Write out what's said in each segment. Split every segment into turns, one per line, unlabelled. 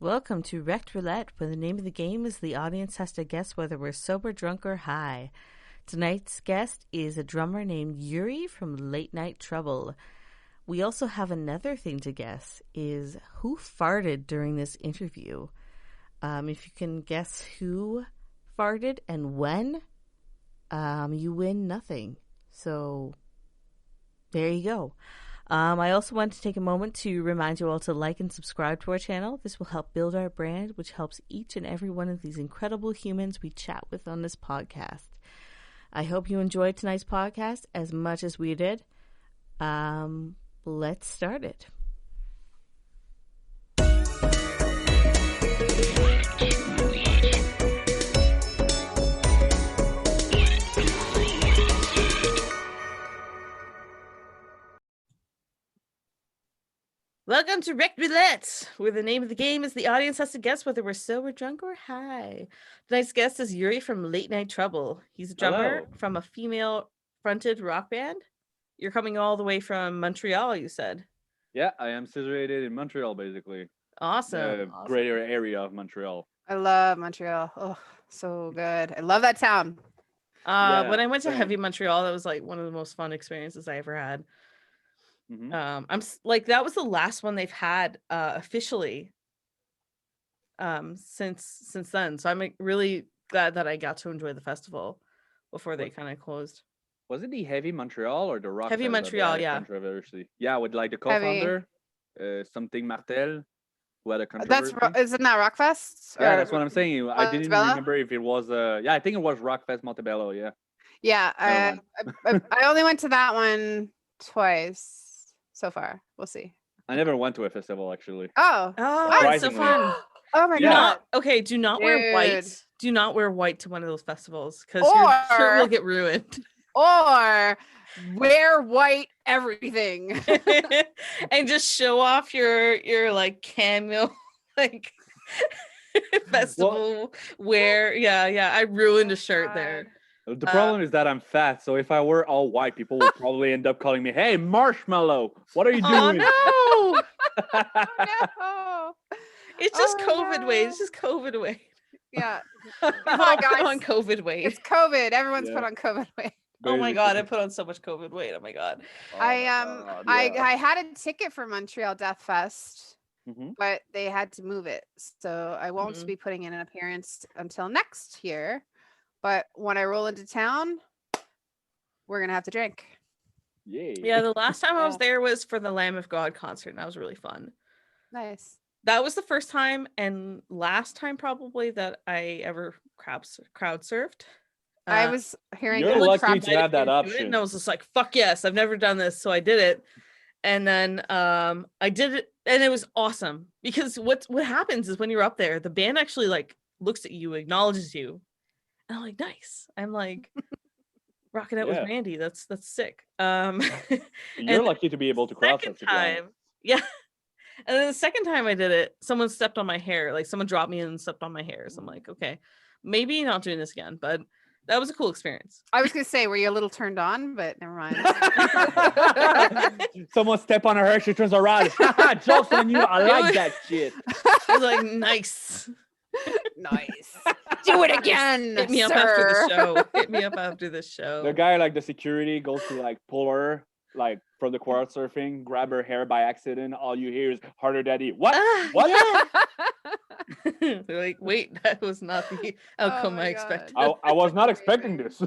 Welcome to Wrecked Roulette, where the name of the game is the audience has to guess whether we're sober, drunk, or high. Tonight's guest is a drummer named Yuri from Late Night Trouble. We also have another thing to guess, is who farted during this interview. If you can guess who farted and when, you win nothing. So there you go. I also want to take a moment to remind you all to like and subscribe to our channel. This will help build our brand, which helps each and every one of these incredible humans we chat with on this podcast. I hope you enjoyed tonight's podcast as much as we did. Let's start it. Welcome to Wrecked Roulette, where the name of the game is the audience has to guess whether we're sober, drunk, or high. Tonight's guest is Yuri from Late Night Trouble. He's a drummer from a female-fronted rock band. You're coming all the way from Montreal, you said.
Yeah, I am situated in Montreal, basically.
Awesome.
Greater area of Montreal.
I love Montreal. Oh, so good. I love that town.
When I went to Heavy Montreal, that was like one of the most fun experiences I ever had.
Mm-hmm.
I'm like, that was the last one they've had officially since then. So I'm like, really glad that I got to enjoy the festival before they kind of closed.
Was it the Heavy Montreal or the Rock?
Heavy Montreal, yeah.
Controversy. Yeah, with like the co-founder, something Martel, who had a controversy.
Isn't that Rockfest?
Yeah, that's what I'm saying. I didn't
Montebello?
remember if it was. I think it was Rockfest Montebello. Yeah.
Yeah, I only went to that one twice so far. We'll see.
I never went to a festival actually.
Oh,
it's so fun.
Oh my god.
Okay, do not wear white. Do not wear white to one of those festivals because
Or-
your shirt will get ruined.
Or wear white everything.
And just show off your like cameo like festival wear. Yeah. I ruined a shirt there.
The problem is that I'm fat, so if I were all white, people would probably end up calling me, "Hey, Marshmallow, what are you doing?"
Oh no!
No.
It's just COVID weight. It's just COVID weight.
Yeah.
Come on, COVID weight.
It's COVID. Everyone's put on COVID weight.
Oh my god, I put on so much COVID weight. Oh my god.
I had a ticket for Montreal Death Fest,
Mm-hmm.
but they had to move it, so I won't be putting in an appearance until next year. But when I roll into town, we're gonna have to drink.
Yay.
Yeah, the last time I was there was for the Lamb of God concert, and that was really fun.
Nice.
That was the first time and last time probably that I ever crowd surfed.
I was hearing
You're lucky to have that option.
And I was just like, fuck yes, I've never done this. So I did it. And then I did it and it was awesome because what happens is when you're up there, the band actually like looks at you, acknowledges you. And I'm like, nice. I'm like rocking out with Randy. That's sick.
You're lucky to be able to crowd surf.
Yeah. And then the second time I did it, someone stepped on my hair. Like someone dropped me and stepped on my hair. So I'm like, okay, maybe not doing this again, but that was a cool experience.
I was gonna say, were you a little turned on? But never mind.
Someone step on her hair, she turns around. Jokes on you. I like that shit.
I was like, nice.
Nice. Do it again.
Hit me up after the show. Hit me up after the show.
The guy, like the security, goes to like pull her like from the crowd surfing, grab her hair by accident. All you hear is "Harder, Daddy." What? What?
Yeah. They're like, wait, that was not the outcome I expected.
I was not expecting this.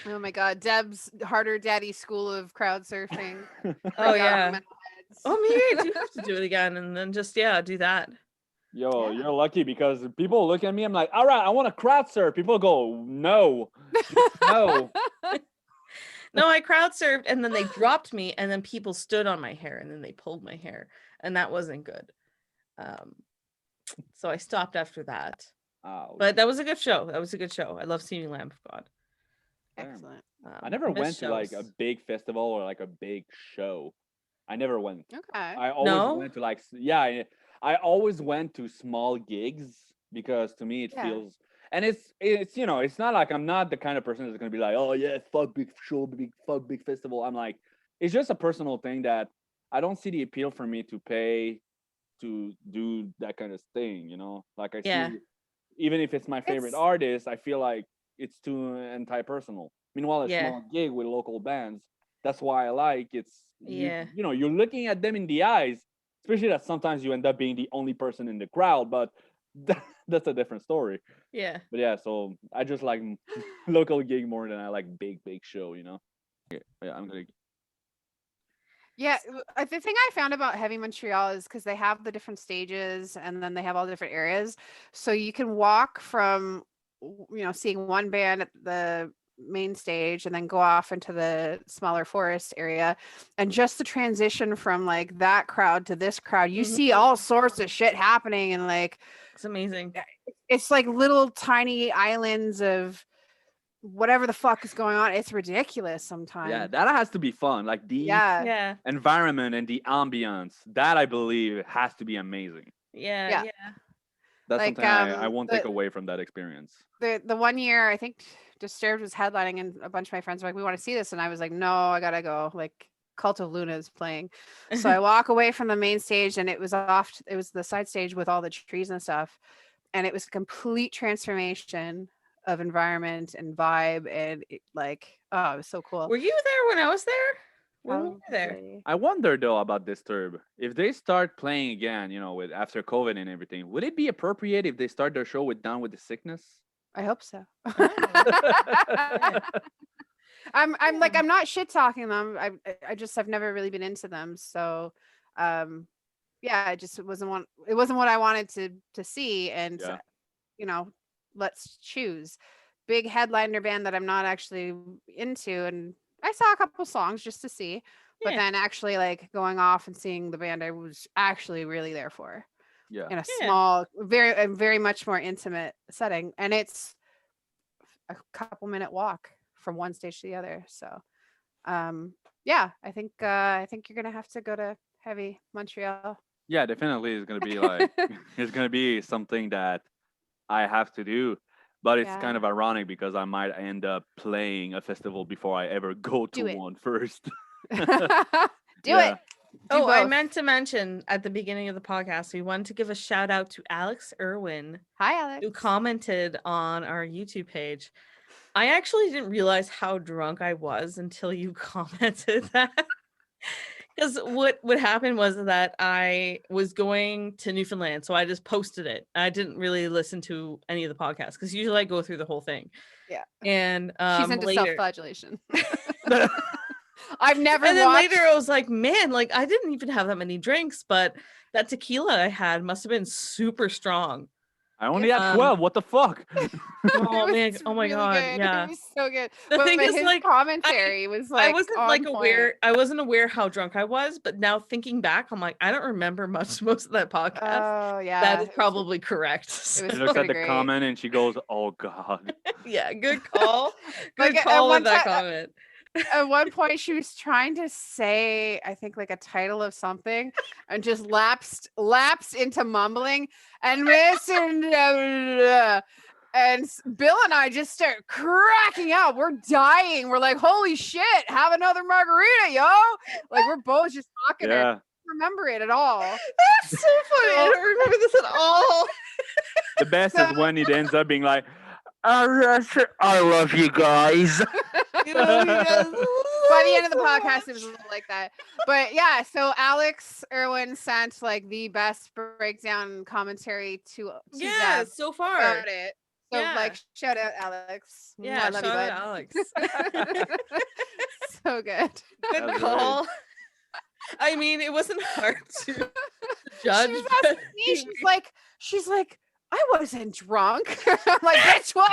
Oh my god, Deb's Harder Daddy School of Crowd Surfing.
Oh yeah. Oh, maybe I do have to do it again and then just do that.
Yo, you're lucky because people look at me. I'm like, all right, I want to crowd surf. People go, no, no.
No, I crowd surfed and then they dropped me and then people stood on my hair and then they pulled my hair and that wasn't good. So I stopped after that.
Oh,
but that was a good show. I love seeing Lamb of God.
Excellent.
I never went to like a big festival or like a big show. I never went.
Okay.
I always went to like, I always went to small gigs because to me it feels, and it's you know, it's not like I'm not the kind of person that's gonna be like, oh yeah, fuck big show, fuck big festival. I'm like, it's just a personal thing that I don't see the appeal for me to pay to do that kind of thing, you know? Like I
Yeah.
see, even if it's my favorite artist, I feel like it's too anti-personal. Meanwhile, a small gig with local bands, that's why I like it's you know, you're looking at them in the eyes, especially that sometimes you end up being the only person in the crowd, but that's a different story.
Yeah.
But yeah, so I just like local gig more than I like big show, you know. Yeah, I'm gonna.
Yeah, the thing I found about Heavy Montreal is because they have the different stages and then they have all the different areas. So you can walk from, seeing one band at the main stage and then go off into the smaller forest area. And just the transition from like that crowd to this crowd, you see all sorts of shit happening. And like,
it's amazing.
It's like little tiny islands of whatever the fuck is going on. It's ridiculous sometimes.
Yeah, that has to be fun. Like the environment and the ambience, that I believe has to be amazing.
Yeah.
That's like, something I won't take away from that experience.
The one year I think Disturbed was headlining and a bunch of my friends were like, we want to see this. And I was like, no, I gotta go. Like Cult of Luna is playing. So I walk away from the main stage and it was the side stage with all the trees and stuff. And it was a complete transformation of environment and vibe. And it, like, oh, it was so cool.
Were you there when I was there? When we were there?
I wonder though about Disturbed. If they start playing again, with after COVID and everything, would it be appropriate if they start their show with Down with the Sickness?
I hope so. I'm not shit talking them. I've never really been into them. So it wasn't what I wanted to see. And let's choose. Big headliner band that I'm not actually into, and I saw a couple songs just to see, but then actually like going off and seeing the band I was actually really there for. Yeah. In a small, very much more intimate setting. And it's a couple minute walk from one stage to the other. So I think you're gonna have to go to Heavy Montreal.
Yeah, definitely it's gonna be like it's gonna be something that I have to do. But it's kind of ironic because I might end up playing a festival before I ever go to one first.
Do it.
I meant to mention at the beginning of the podcast, we wanted to give a shout out to Alex Irwin.
Hi, Alex.
Who commented on our YouTube page. I actually didn't realize how drunk I was until you commented that. Because what happened was that I was going to Newfoundland, so I just posted it. I didn't really listen to any of the podcasts because usually I go through the whole thing.
Yeah.
And
she's into self-flagellation. I've never
and then
watched...
later I was like, man, like I didn't even have that many drinks, but that tequila I had must have been super strong.
I only had 12. What the fuck?
Oh man! Oh my god!
Good.
Yeah,
it was so good.
The thing is,
his
like,
commentary was like
I wasn't like aware. I wasn't aware how drunk I was, but now thinking back, I'm like, I don't remember most of that podcast.
Oh yeah,
that is probably correct.
She looked at the comment and she goes, "Oh god."
Yeah, good call. Good call with that comment.
At one point she was trying to say, I think like a title of something and just lapsed into mumbling and and Bill and I just start cracking up. We're dying. We're like, holy shit, have another margarita, yo. Like we're both just talking and remember it at all.
That's so funny. I don't remember this at all.
The best is when it ends up being like, I love you guys.
By the end of the podcast, it was a little like that. But yeah, so Alex Irwin sent like the best breakdown commentary to Deb
so far
about it. So like, shout out Alex.
Yeah,
I love
shout
you,
out Alex.
So good.
Good call. I mean, it wasn't hard to judge.
She's like, I wasn't drunk. I'm like, bitch, what?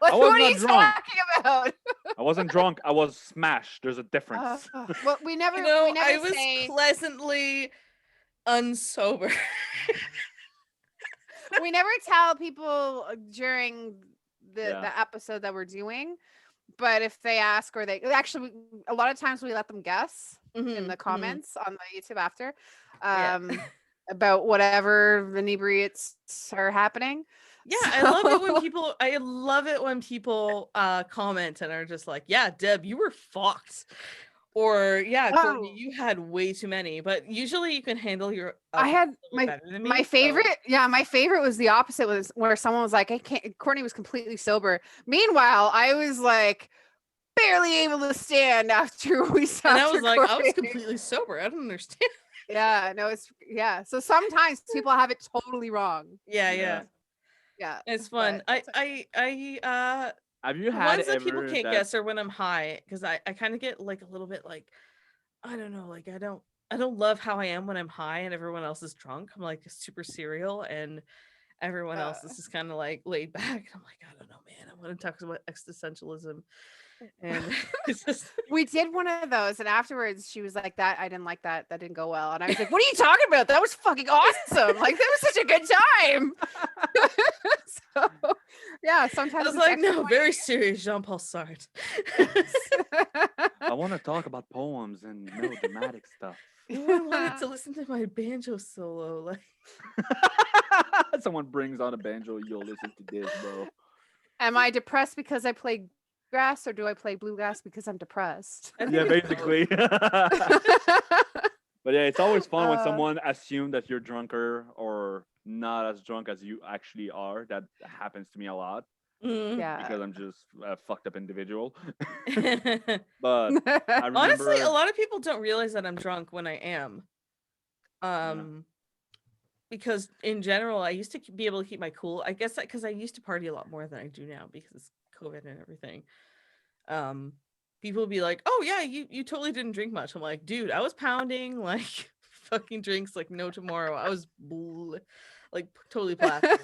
Like, what are you talking about?
I wasn't drunk. I was smashed. There's a difference.
Well, we never.
I was pleasantly unsober.
We never tell people during the episode that we're doing, but if they ask or they actually, a lot of times we let them guess in the comments on the YouTube after. About whatever inebriates are happening.
Yeah, I love it when people comment and are just like, yeah, Deb, you were fucked. Or Courtney,
Oh,
you had way too many, but usually you can handle your
I
alcohol
had
a little better than
my
me.
favorite.
So.
Yeah, my favorite was the opposite. Was where someone was like, "I can't." Courtney was completely sober. Meanwhile, I was like barely able to stand after we stopped.
And I was like, I was
recording.
completely sober. I don't understand.
Yeah, no, it's So sometimes people have it totally wrong.
Yeah.
Yeah,
It's fun.
but
Have you
The
had
ones that people
ever
can't
that?
guess are when I'm high, because I kind of get like a little bit like, I don't know, like I don't love how I am when I'm high and everyone else is drunk. I'm like super serial and everyone else is just kind of like laid back. I'm like, I don't know, man. I want to talk about existentialism. And it's just
we did one of those, and afterwards she was like, "That I didn't like that. That didn't go well." And I was like, "What are you talking about? That was fucking awesome! Like that was such a good time." So, yeah, sometimes
I was
it's
like, no,
extra
very serious Jean-Paul Sartre.
I want to talk about poems and melodramatic stuff.
Ooh, I wanted to listen to my banjo solo. Like,
Someone brings on a banjo, you'll listen to this, bro.
Am I depressed because I play grass, or do I play bluegrass because I'm depressed?
I think
Yeah,
it's
basically. But yeah, it's always fun when someone assumes that you're drunker or not as drunk as you actually are. That happens to me a lot
Yeah.
because I'm just a fucked up individual.
both.
But I
Honestly, a
remember,
lot of people don't realize that I'm drunk when I am.
yeah,
Because in general, I used to be able to keep my cool. I guess because I used to party a lot more than I do now because COVID and everything. People would be like, "Oh yeah, you totally didn't drink much." I'm like, "Dude, I was pounding like fucking drinks like no tomorrow. I was like totally plastered."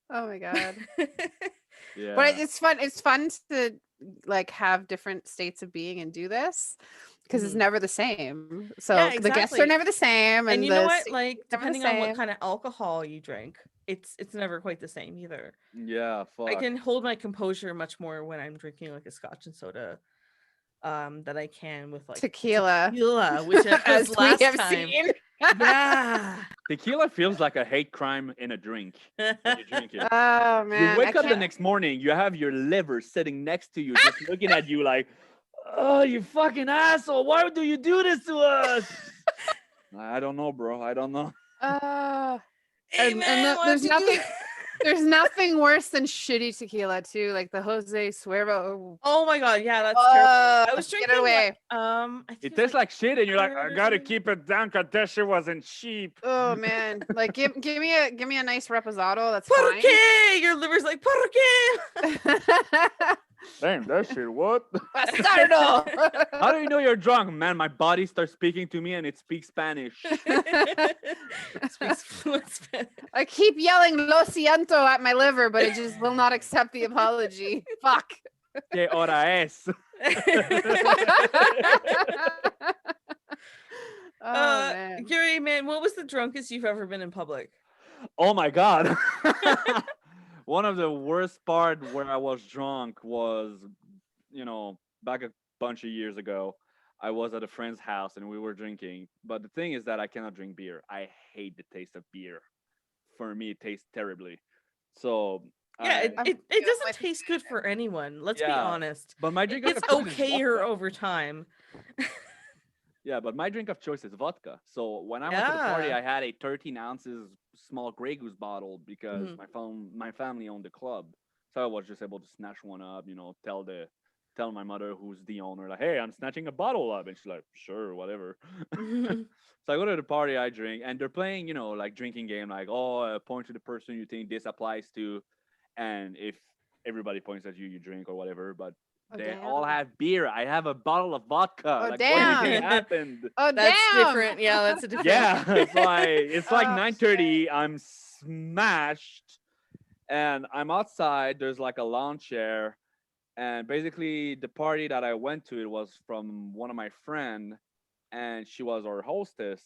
Oh my god. But
yeah.
it's fun. It's fun to like have different states of being and do this because it's
Mhm.
never the same.
Yeah,
So the guests are
exactly.
never the same,
And
and
you know
the
what?
states
Like
are never the
depending on what
same.
kind of alcohol you drink, it's never quite the same either.
Yeah,
I
fuck.
can hold my composure much more when I'm drinking like a scotch and soda that I can with like
Tequila,
tequila, which as
as we
last
have
time.
seen.
Yeah.
Tequila feels like a hate crime in a drink when you drink it.
Oh
You
man, I
wake up the
can't.
next morning, you have your liver sitting next to you, just looking at you like, oh, you fucking asshole. Why do you do this to us? I don't know, bro. I don't know.
Hey man, why'd
There's
you do
nothing. There's nothing worse than shitty tequila too, like the Jose Suero.
Oh my god, yeah, that's terrible. I was
Get it
drinking
away.
I think
It
it's
tastes like shit, and you're like, I gotta
Carter.
keep it down because that shit wasn't cheap.
Oh man, like give me a nice reposado. That's
Por
fine.
qué? Your liver's like, por qué?
Damn, that shit, what?
Bastardo.
How do you know you're drunk? Man, my body starts speaking to me and it speaks Spanish.
Speaks fluent Spanish.
I keep yelling "Lo siento" at my liver, but it just will not accept the apology. Fuck.
¿Qué hora es?
Man.
Yuri, man, what was the drunkest you've ever been in public?
Oh my God. One of the worst part where I was drunk was, back a bunch of years ago. I was at a friend's house and we were drinking. But the thing is that I cannot drink beer. I hate the taste of beer. For me, it tastes terribly. So
Yeah,
I,
it doesn't taste good for anyone. Let's be honest.
but my
It
drink
gets
of choice is
okayer
vodka.
over time.
Yeah, but my drink of choice is vodka. So when I went to the party,
Yeah.
I had a 13 ounces small Grey Goose bottle because my family owned the club. So I was just able to snatch one up, tell my mother who's the owner, like, hey, I'm snatching a bottle up. And she's like, sure, whatever. So I go to the party, I drink, and they're playing, like drinking game, like, oh, point to the person you think this applies to. And if everybody points at you, you drink or whatever. But they all have beer. I have a bottle of vodka.
Oh,
Like, what do you
damn.
think happened?
Oh,
That's
damn.
different. Yeah, that's a different.
Yeah, it's like
Oh,
9:30. I'm smashed, and I'm outside. There's like a lawn chair, and basically the party that I went to, it was from one of my friend, and she was our hostess,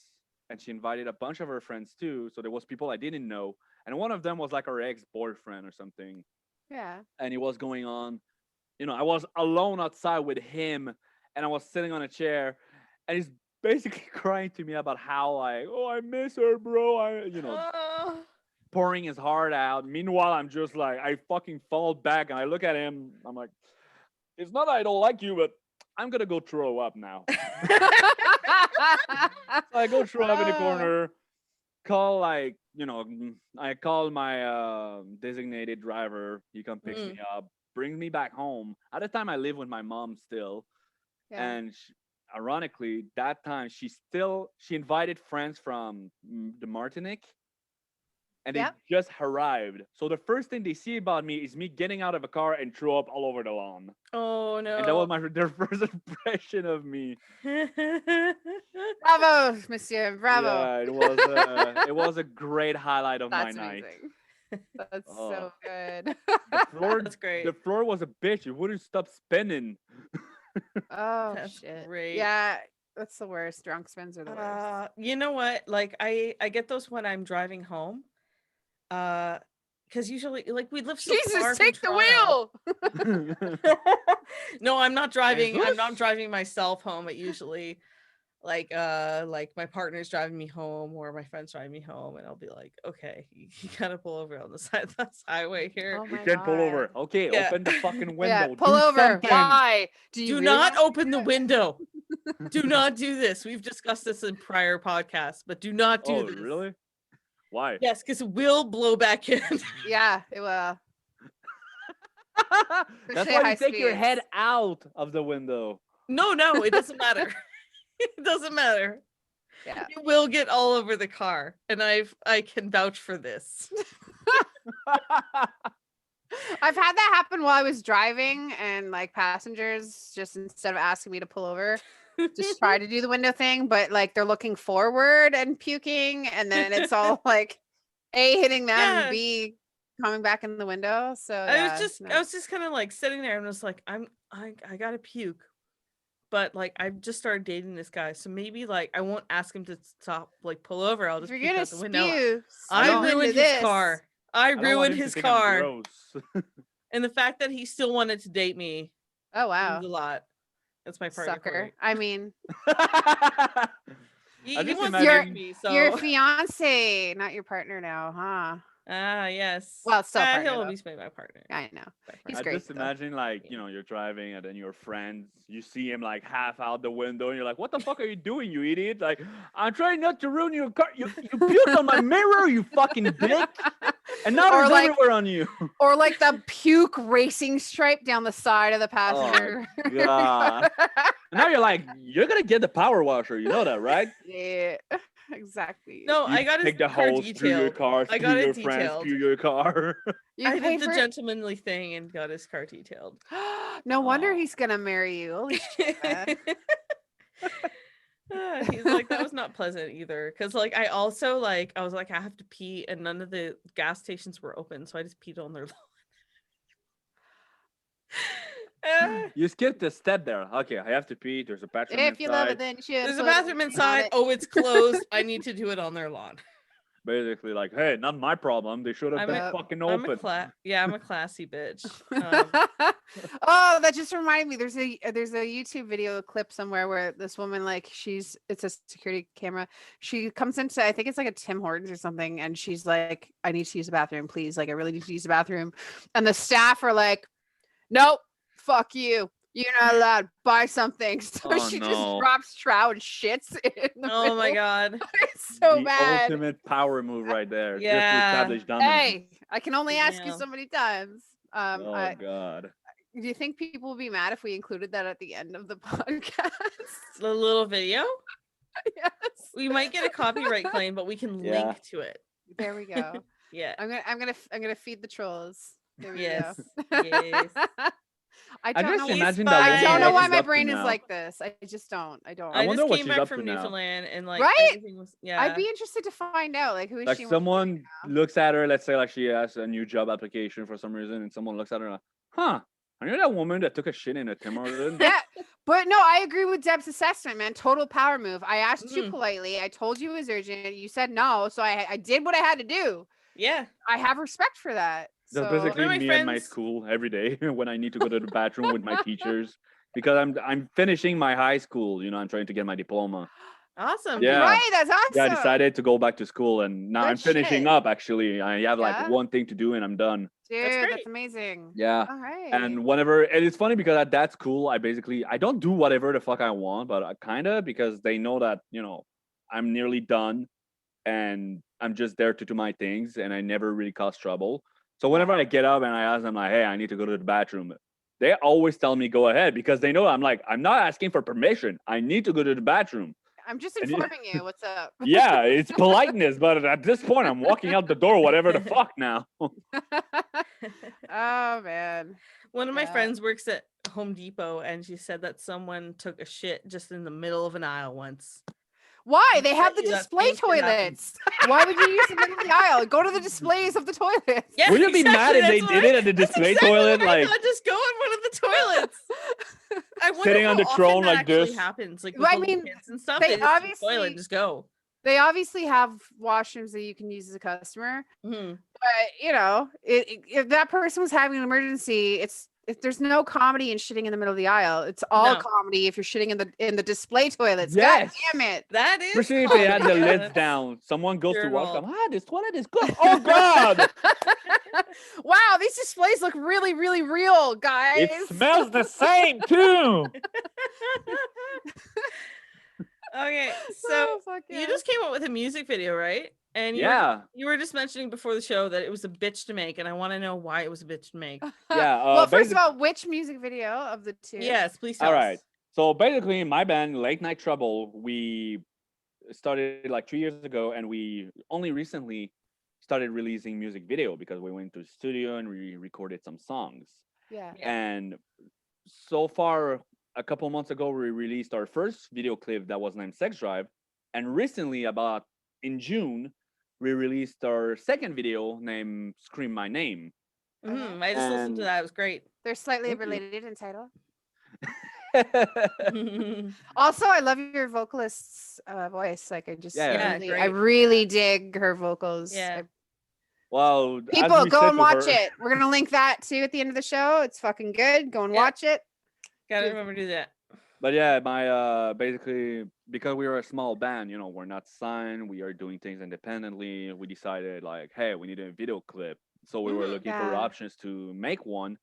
and she invited a bunch of her friends too. So there was people I didn't know, and one of them was like her ex-boyfriend or something,
Yeah.
and it was going on. I was alone outside with him, and I was sitting on a chair, and he's basically crying to me about how, like, oh, I miss her, bro. Pouring his heart out. Meanwhile, I'm just like, I fucking fall back and I look at him. I'm like, it's not that I don't like you, but I'm gonna go throw up now. So I go throw up in the corner. Call I call my designated driver. He come picks me up, brings me back home. At the time, I live with my mom still, and ironically, that time she invited friends from the Martinique. And they just arrived. So the first thing they see about me is me getting out of a car and throw up all over the lawn.
Oh no!
And that was their first impression of me.
Bravo, Monsieur! Bravo!
Yeah, it was a great highlight of my night.
That's so good.
That's great.
The floor was a bitch. It wouldn't stop spinning.
Oh
That's
shit!
Great.
Yeah, that's the worst. Drunk spins are the worst.
You know what? Like I get those when I'm driving home. Because usually, like, we live so far from
take the wheel.
No, I'm not driving. I'm not driving myself home. It usually, like my partner's driving me home or my friend's driving me home, and I'll be like, okay, you gotta pull over on the side of this highway here.
Oh
you can't pull over. Okay, open the fucking window.
Yeah, pull over.
Something.
Why?
Do not open the window. Do not do this. We've discussed this in prior podcasts, but do not do this.
Really? Why?
Yes, because it will blow back in.
Yeah, it will.
That's why you take your head out of the window.
No, it doesn't matter. It doesn't matter.
Yeah.
It will get all over the car, and I can vouch for this.
I've had that happen while I was driving, and like passengers just instead of asking me to pull over, just try to do the window thing, but like they're looking forward and puking, and then it's all like A, hitting them, and B, coming back in the window. So
I was just kind of like sitting there and was like, I gotta puke, but like I just started dating this guy, so maybe like I won't ask him to stop, like pull over. I'll just puke out the window. I ruined his car. I ruined his car. And the fact that he still wanted to date me.
Oh wow,
means a lot. That's my partner.
Sucker. I mean,
he wants me, so
your fiance, not your partner now, huh?
Yes.
Well, still
he'll always be my partner.
I know. He's
I
great.
Just imagine like, you're driving and then your friends, you see him like half out the window and you're like, what the fuck are you doing, you idiot? Like, I'm trying not to ruin your car. You puked on my mirror, you fucking dick. And now there's everywhere on you.
Or like the puke racing stripe down the side of the passenger.
Oh, God. Now you're like, you're going to get the power washer. You know that, right?
Yeah. Exactly.
No, I got
take the hose through your car,
I got
your
it
friends
detailed.
through your car.
I did the gentlemanly thing and got his car detailed.
No wonder he's gonna marry you. Holy shit.
He's like, that was not pleasant either. Because like I also like I was like, I have to pee, and none of the gas stations were open, so I just peed on their lawn.
You skipped a step there. Okay, I have to pee. There's a bathroom inside.
If you love it, then you should.
There's a bathroom inside. Oh, it's closed. I need to do it on their lawn.
Basically, like, hey, not my problem. They should have been fucking open.
I'm a classy bitch.
Oh, that just reminded me. There's a YouTube video clip somewhere where this woman, like, it's a security camera. She comes into, I think it's like a Tim Hortons or something, and she's like, I need to use the bathroom, please. Like, I really need to use the bathroom. And the staff are like, nope. Fuck you. You're not allowed. Buy something. So she just drops trout and shits in the middle.
My God.
It's so bad.
The ultimate power move right there.
Yeah.
Just to establish dominance.
Hey, I can only ask you so many times.
God.
Do you think people will be mad if we included that at the end of the podcast?
The little video?
Yes.
We might get a copyright claim, but we can link to it.
There we go.
Yeah.
I'm gonna feed the trolls. There we
go.
Yes. I don't know why my brain is like this. I just don't. I
just came back from Newfoundland and like everything was,
I'd be interested to find out like who is she.
Like someone looks at her, let's say like she has a new job application for some reason, and someone looks at her like, huh, are you that woman that took a shit in a Tim Hortons?
Yeah, but no, I agree with Deb's assessment, man. Total power move. I asked you politely. I told you it was urgent. You said no, so I did what I had to do.
Yeah,
I have respect for that.
That's basically me at my school every day when I need to go to the bathroom with my teachers because I'm finishing my high school. I'm trying to get my diploma.
Awesome.
Yeah.
Right, that's awesome.
Yeah, I decided to go back to school and now I'm finishing up actually. I have like one thing to do and I'm done.
Dude, that's amazing.
Yeah.
All right.
And whenever, and it's funny because at that school, I don't do whatever the fuck I want, but I kind of, because they know that, I'm nearly done and I'm just there to do my things and I never really cause trouble. So whenever I get up and I ask them like, hey, I need to go to the bathroom, they always tell me go ahead because they know I'm not asking for permission. I need to go to the bathroom.
I'm just informing you what's up.
Yeah, it's politeness, but at this point, I'm walking out the door, whatever the fuck now.
Oh, man.
One of my friends works at Home Depot, and she said that someone took a shit just in the middle of an aisle once.
Why? They have the display toilets. Why would you use the middle of the aisle? Go to the displays of the toilets.
Yeah,
would you be mad if they did it at the display toilet?
Like, just go in one of the toilets. I wonder
sitting on the throne like this.
Happens like
I mean,
kids and stuff.
They obviously
toilet, just go.
They obviously have washrooms that you can use as a customer, but if that person was having an emergency, there's no comedy in shitting in the middle of the aisle. It's all comedy if you're shitting in the display toilets.
Yes.
God damn it.
That is.
Especially if they had the lids down. Someone goes to wash them. This toilet is good. Oh God.
Wow, these displays look really, really real, guys.
It smells the same too.
Okay, so you just came up with a music video, right? And you were just mentioning before the show that it was a bitch to make, and I want to know why it was a bitch to make.
Yeah.
Well, first of all, which music video of the two?
Yes, please tell us.
All right. So basically, my band, Late Night Trouble, we started like 3 years ago, and we only recently started releasing music video because we went to the studio and we recorded some songs.
Yeah.
And so far, a couple months ago, we released our first video clip that was named Sex Drive. And recently, about in June, we released our second video named Scream My Name.
I just listened to that. It was great.
They're slightly related in title. Also, I love your vocalist's voice. Like, I really dig her vocals.
Yeah.
Well,
people go and watch it. We're gonna link that too at the end of the show. It's fucking good. Go and watch it.
Gotta remember to do that.
But yeah, my basically because we are a small band, we're not signed. We are doing things independently. We decided like, hey, we need a video clip. So we were looking for options to make one.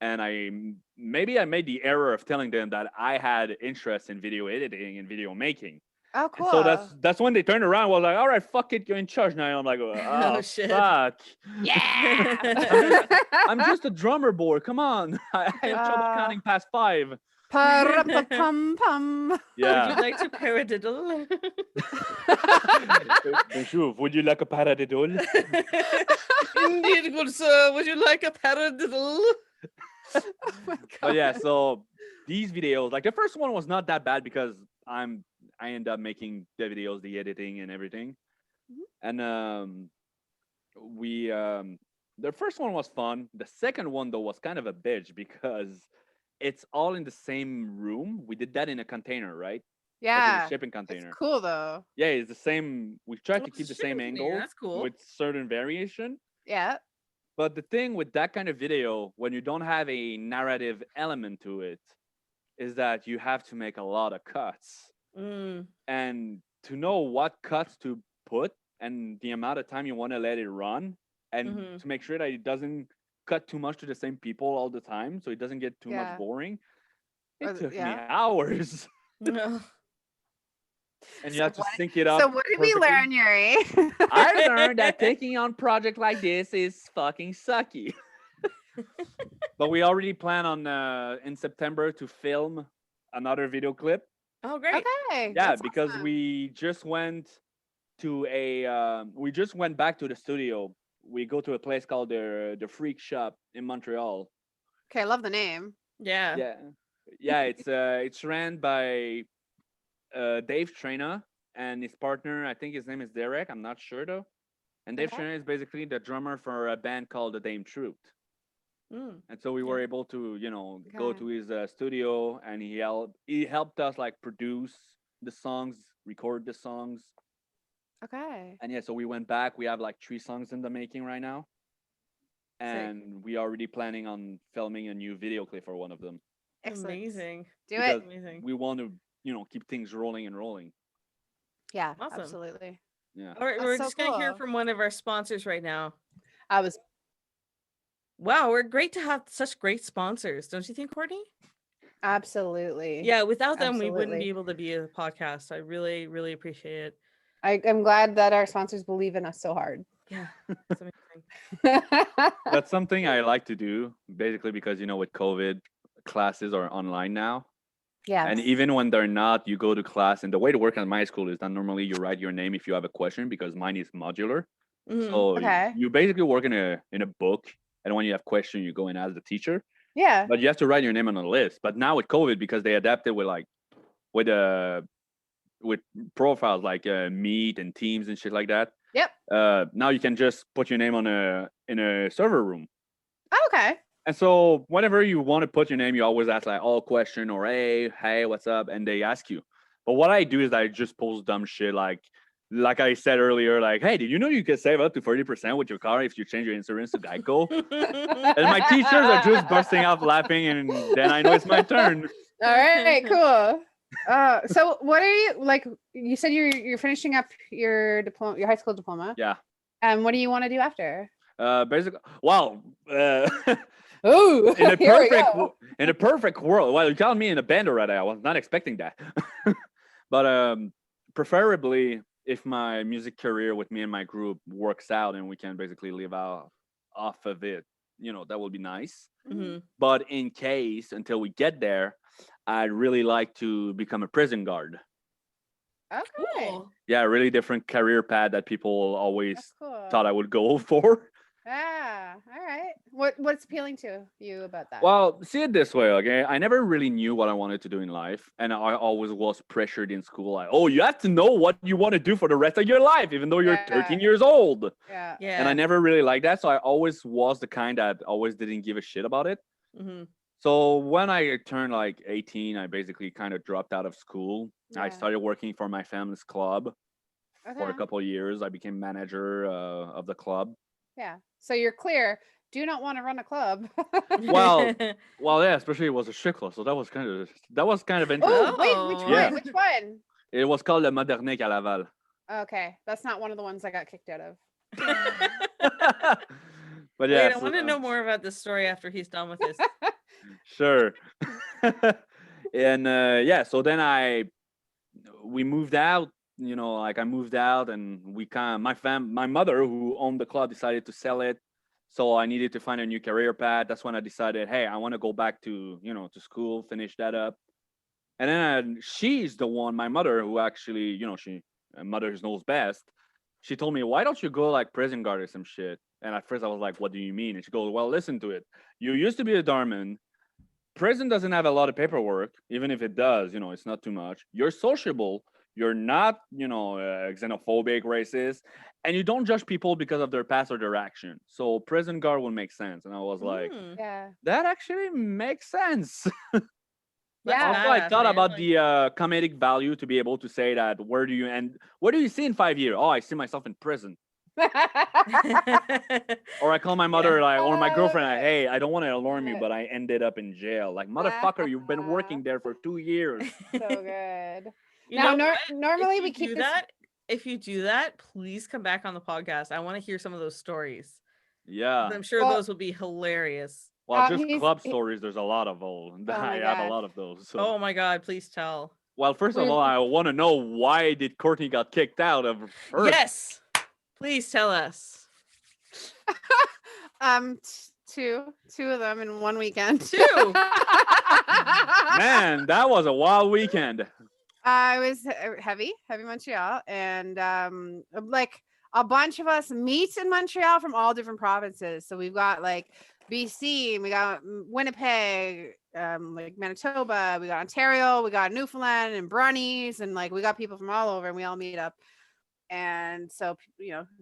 And I made the error of telling them that I had interest in video editing and video making.
Oh, cool.
So that's when they turned around and was like, all right, fuck it, you're in charge now. I'm like, oh shit. Fuck.
Yeah.
I'm just a drummer boy. Come on. I have trouble counting past 5.
Pum.
Yeah. Would you like to paradiddle?
Bonjour, would you like a paradiddle?
Indeed, good sir. Would you like a paradiddle?
Oh my God.
But yeah, so these videos, like the first one was not that bad because I end up making the videos, the editing and everything. And the first one was fun. The second one though was kind of a bitch because it's all in the same room. We did that in a container, right?
Yeah.
Like in a shipping container.
It's cool though.
Yeah, it's the same. We tried to keep the same angle.
That's cool.
With certain variation.
Yeah.
But the thing with that kind of video, when you don't have a narrative element to it, is that you have to make a lot of cuts. And to know what cuts to put and the amount of time you want to let it run, and to make sure that it doesn't cut too much to the same people all the time, so it doesn't get too much boring. It took me hours. And you have to sync it up.
So what did we learn, Yuri?
I learned that taking on project like this is fucking sucky. But we already plan on in September to film another video clip.
Oh, great.
Okay.
Yeah, because we just went back to the studio. We go to a place called the Freak Shop in Montreal.
Okay, I love the name.
Yeah.
Yeah, it's ran by Dave Traina and his partner. I think his name is Derek. I'm not sure though. And Dave Traina is basically the drummer for a band called The Dame Truth. And so we were able to, go to his studio, and he helped us like produce the songs, record the songs.
Okay.
And yeah, so we went back. We have like 3 songs in the making right now. And we are already planning on filming a new video clip for one of them.
Excellent.
Amazing.
Do it.
Amazing.
We want to, keep things rolling and rolling.
Yeah,
awesome.
Absolutely.
Yeah.
All right, we're just going to hear from one of our sponsors right now. Wow, we're great to have such great sponsors, don't you think, Courtney?
Absolutely.
Yeah, without them, we wouldn't
Absolutely.
be able to be a podcast. I really, really appreciate it.
I'm glad that our sponsors believe in us so hard.
Yeah, it's amazing.
That's something I like to do, basically because with COVID, classes are online now. And
Yes.
even when they're not, you go to class. And the way to work at my school is that normally you write your name if you have a question, because mine is modular. So
Okay.
you basically work in a book, and when you have questions, you go and ask the teacher.
Yeah.
But you have to write your name on a list. But now with COVID, because they adapted with with profiles like Meet and Teams and shit like that.
Yep.
Now you can just put your name in a server room.
Oh, okay.
And so whenever you want to put your name, you always ask like, "Oh, question," or hey, what's up?" And they ask you. But what I do is I just post dumb shit like I said earlier, like, "Hey, did you know you can save up to 30% with your car if you change your insurance to Geico?" And my teachers are just bursting out laughing, and then I know it's my turn.
All right, cool. So what are you like? You said you're finishing up your diploma, your high school diploma.
Yeah.
And what do you want to do after?
Basically, well,
Oh,
in a perfect world. Well, you called me in a band already. I was not expecting that. But preferably, if my music career with me and my group works out and we can basically live off of it, that would be nice.
Mhm.
But in case until we get there, I'd really like to become a prison guard.
Okay.
Cool.
Yeah, a really different career path that people always
That's cool.
thought I would go for.
Ah, all right. What's appealing to you about that?
Well, see it this way, okay? I never really knew what I wanted to do in life, and I always was pressured in school, like, "Oh, you have to know what you want to do for the rest of your life, even though you're 13 years old."
Yeah.
Yeah.
And I never really liked that, so I always was the kind that always didn't give a shit about it.
Mhm.
So when I turned like 18, I basically kind of dropped out of school. I
Yeah.
started working for my family's club for a
Okay.
couple of years. I became manager of the club.
Yeah. So you're clear. Do not want to run a club.
Well, yeah, especially it was a shit club, so that was kind of interesting.
Oh, wait, which one?
Yeah.
Which one?
It was called Le Modernique à Laval.
Okay, that's not one of the ones I got kicked out of.
But yeah,
Wait, I want to know more about this story after he's done with this.
Sure. And yeah, so then we moved out. Like I moved out, and my mother, who owned the club, decided to sell it. So I needed to find a new career path. That's when I decided, hey, I want to go back to to school, finish that up. And then she's the one, my mother, who actually, mother who knows best. She told me, why don't you go like prison guard or some shit? And at first I was like, what do you mean? And she goes, well, listen to it. You used to be a doorman. Prison doesn't have a lot of paperwork. Even if it does, it's not too much. You're sociable. You're not, xenophobic, racist. And you don't judge people because of their past or their action. So prison guard will make sense. And I was like,
Yeah.
that actually makes sense.
Yeah.
Also, I thought about the comedic value to be able to say that where do you see in 5 years? Oh, I see myself in prison. Or I call my mother or my girlfriend, like, hey, I don't want to alarm you, but I ended up in jail. Like, motherfucker, you've been working there for 2 years.
So good.
Normally
Normally we keep
that. If you do that, please come back on the podcast. I want to hear some of those stories.
Yeah.
I'm sure those will be hilarious.
Well, just club stories, there's a lot of those. I have a lot of those. So.
Oh my God, please tell.
Well, first of all, I want to know, why did Courtney got kicked out of her?
Yes. Please tell us.
Two of them in one weekend.
Two.
Man, that was a wild weekend.
I was heavy Montreal, and like a bunch of us meet in Montreal from all different provinces. So we've got like BC, we got Winnipeg, like Manitoba, we got Ontario, we got Newfoundland and Brunnies, and like we got people from all over, and we all meet up. And so,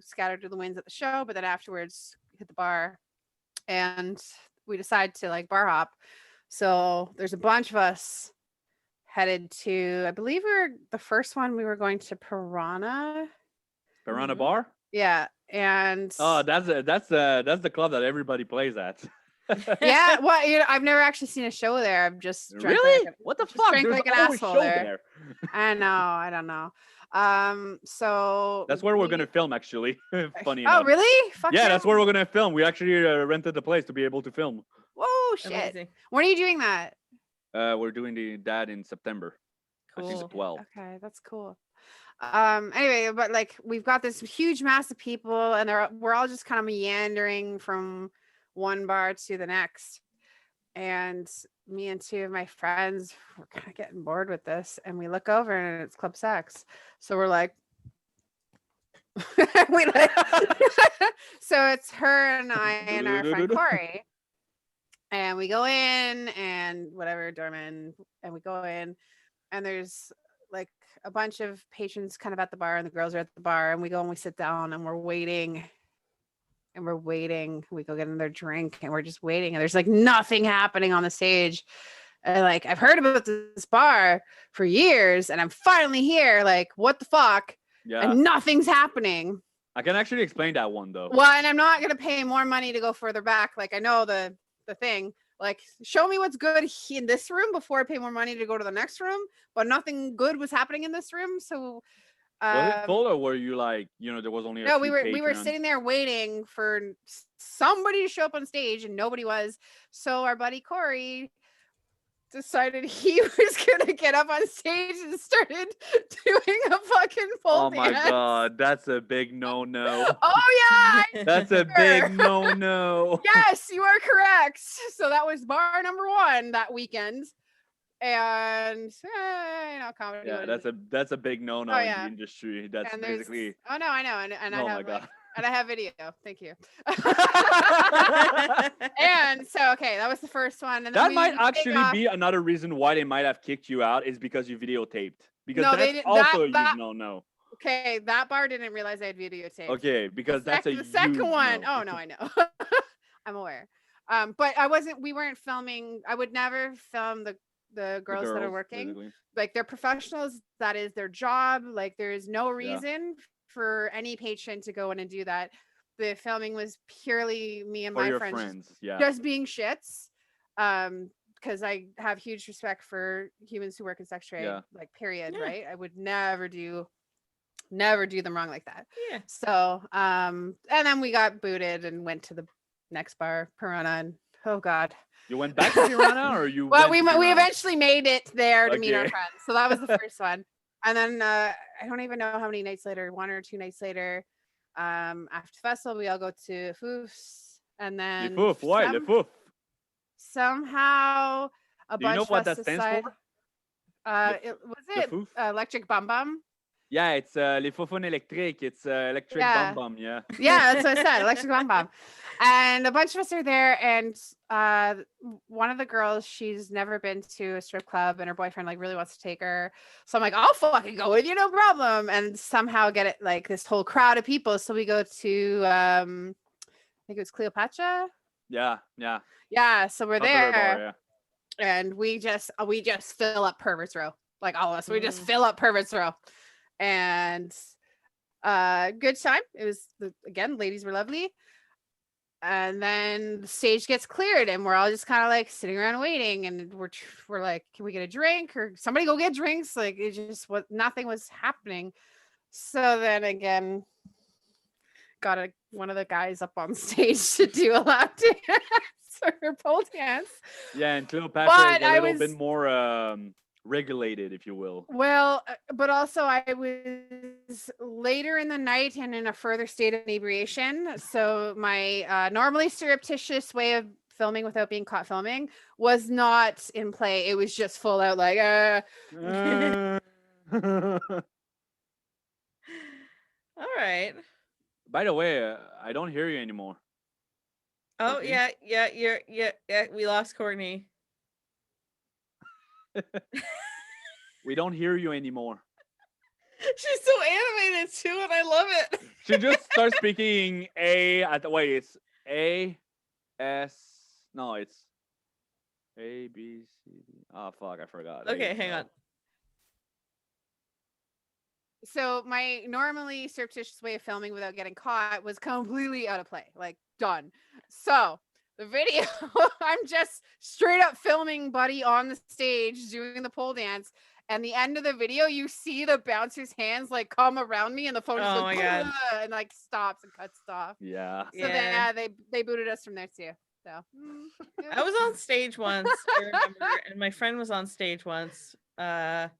scattered to the winds at the show, but then afterwards hit the bar, and we decide to like bar hop. So there's a bunch of us headed to, I believe the first one we were going to Piranha
Bar.
Yeah, and
that's the club that everybody plays at.
Yeah, well, I've never actually seen a show there. I've just
really? What the fuck?
Drank
There's
like an
always
asshole
show
there. I know. I don't know. So
that's where we're gonna film, actually. Funny
Oh,
enough.
really? Fuck
yeah, that's where we're gonna film. We actually rented the place to be able to film.
Whoa, shit!
Amazing.
When are you doing that?
We're doing that in September. I think
Cool.
the 12th.
Okay, that's cool. Anyway, but like we've got this huge mass of people, and we're all just kind of meandering from one bar to the next. And me and two of my friends were kind of getting bored with this, and we look over and it's Club Sex. So we're like, so it's her and I and our friend Corey. And we go in and whatever, doorman, and we go in, and there's like a bunch of patrons kind of at the bar, and the girls are at the bar, and we go and we sit down and we're waiting. And we're waiting. We go get another drink and we're just waiting. And there's like nothing happening on the stage. And like, I've heard about this bar for years and I'm finally here. Like, what the fuck?
Yeah.
And nothing's happening.
I can actually explain that one though.
Well, and I'm not going to pay more money to go further back. Like, I know the thing. Like, show me what's good in this room before I pay more money to go to the next room. But nothing good was happening in this room. So
was it full, or were you like, there was only
no, we were sitting there waiting for somebody to show up on stage, and nobody was. So our buddy Corey decided he was gonna get up on stage and started doing a fucking pole dance.
Oh my god, that's a big no.
Oh yeah,
that's a big no.
Yes, you are correct. So that was bar number 1 that weekend. And comedy.
Yeah, that's a big no in the industry. That's basically.
Oh no, I know, and I have and I have video. Thank you. And so that was the first one, and
that might actually be another reason why they might have kicked you out, is because you videotaped. Because that's also a huge no.
Okay, that bar didn't realize I had videotaped.
Okay, because that's the
second one.
No.
Oh no, I know. I'm aware. But we weren't filming. I would never film the girls that are working. Basically. Like, they're professionals. That is their job. Like, there is no reason for any patron to go in and do that. The filming was purely me and my friends just being shits. Because I have huge respect for humans who work in sex trade, like, period. Yeah. Right. I would never do them wrong like that. Yeah. So, and then we got booted and went to the next bar, Piranha, and oh god.
You went back to Piranha, or you?
Well, we eventually made it there to meet our friends. So that was the first one. And then I don't even know how many nights later, 1 or 2 nights later, after festival, we all go to Fouf's, and then
Le Fouf.
Somehow a bunch of us. Do you know what that stands for? Electric Bum Bum?
Yeah, it's Les Faufounes électriques. It's electric bum bum. Yeah.
Yeah, that's what I said. Electric bum bum. And a bunch of us are there, and one of the girls, she's never been to a strip club, and her boyfriend like really wants to take her. So I'm like, I'll fucking go with you, no problem. And somehow get it like this whole crowd of people. So we go to I think it was Cleopatra.
Yeah.
Yeah. So we're there, and we just fill up Perverts Row, like all of us. We just fill up Perverts Row. And good time. It was again, ladies were lovely. And then the stage gets cleared, and we're all just kind of like sitting around waiting, and we're like, can we get a drink, or somebody go get drinks? Like, it just nothing was happening. So then again, got one of the guys up on stage to do a lap dance or pole dance.
Yeah, and Cleopatra is a little bit more regulated, if you will.
Well, but also I was later in the night and in a further state of inebriation. So my normally surreptitious way of filming without being caught filming was not in play. It was just full out like,
All right.
By the way, I don't hear you anymore.
Oh, okay. Yeah. We lost Courtney.
We don't hear you anymore.
She's so animated too, and I love it.
She just starts speaking it's A, S. No, it's A, B, C, D. Oh, fuck, I forgot.
Okay, hang on.
So my normally surreptitious way of filming without getting caught was completely out of play, like done. So the video, I'm just straight up filming Buddy on the stage doing the pole dance, And the end of the video, you see the bouncer's hands like come around me, and the phone just
Oh
goes
my God.
and like stops and cuts off.
Yeah.
So they booted us from there too. So
I was on stage once, I remember, and my friend was on stage once. I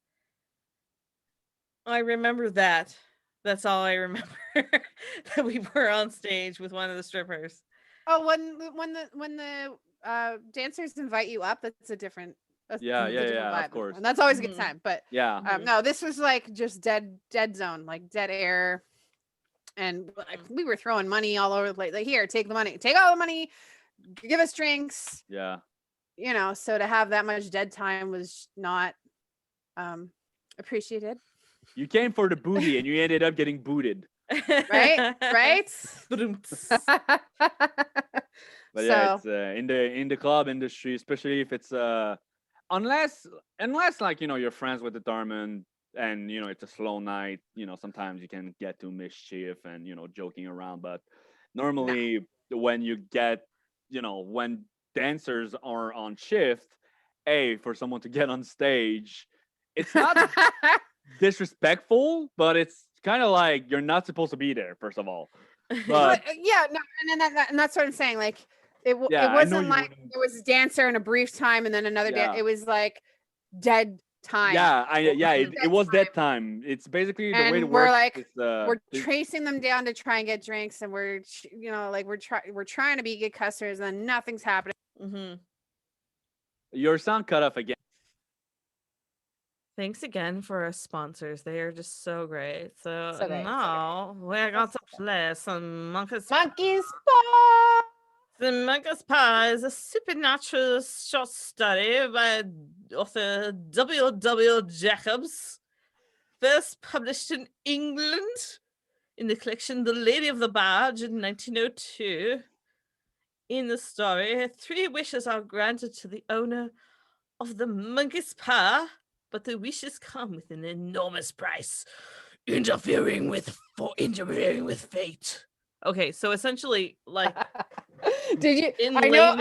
remember that. That's all I remember. That we were on stage with one of the strippers.
Oh, when the dancers invite you up, that's a different. That's
Yeah,
a different vibe,
of course.
and that's always a
Mhm.
good time. But
Yeah.
no, this was like just dead zone, like dead air, and we were throwing money all over the place. Like, here, take the money, take all the money, give us drinks.
Yeah.
You know, so to have that much dead time was not appreciated.
You came for the booty and you ended up getting booted.
Right?
But yeah, it's in the club industry, especially if it's unless like, you know, you're friends with the barman and, you know, it's a slow night, you know, sometimes you can get to mischief and, you know, joking around. But normally when you get, you know, when dancers are on shift, for someone to get on stage, it's not disrespectful, but it's kind of like you're not supposed to be there, first of all. But
yeah, no, and that's what I'm saying. Like it
yeah,
wasn't like it was a dancer in a brief time and then another dance. It was like dead time.
Yeah, it was dead time. It's basically the way it
we're
works.
like
is,
we're tracing them down to try and get drinks, and we're you know, like we're trying to be good customers, and then nothing's happening.
Mm-hmm.
Your sound cut off again.
Thanks again for our sponsors. They are just so great. So
great,
now we're going to play some Monkey's
Paw.
The Monkey's Paw is a supernatural short story by author W.W. Jacobs, first published in England in the collection The Lady of the Barge in 1902. In the story, 3 wishes are granted to the owner of the Monkey's Paw, but the wishes come with an enormous price, interfering with fate. Okay, so essentially, like,
did you?
in
I know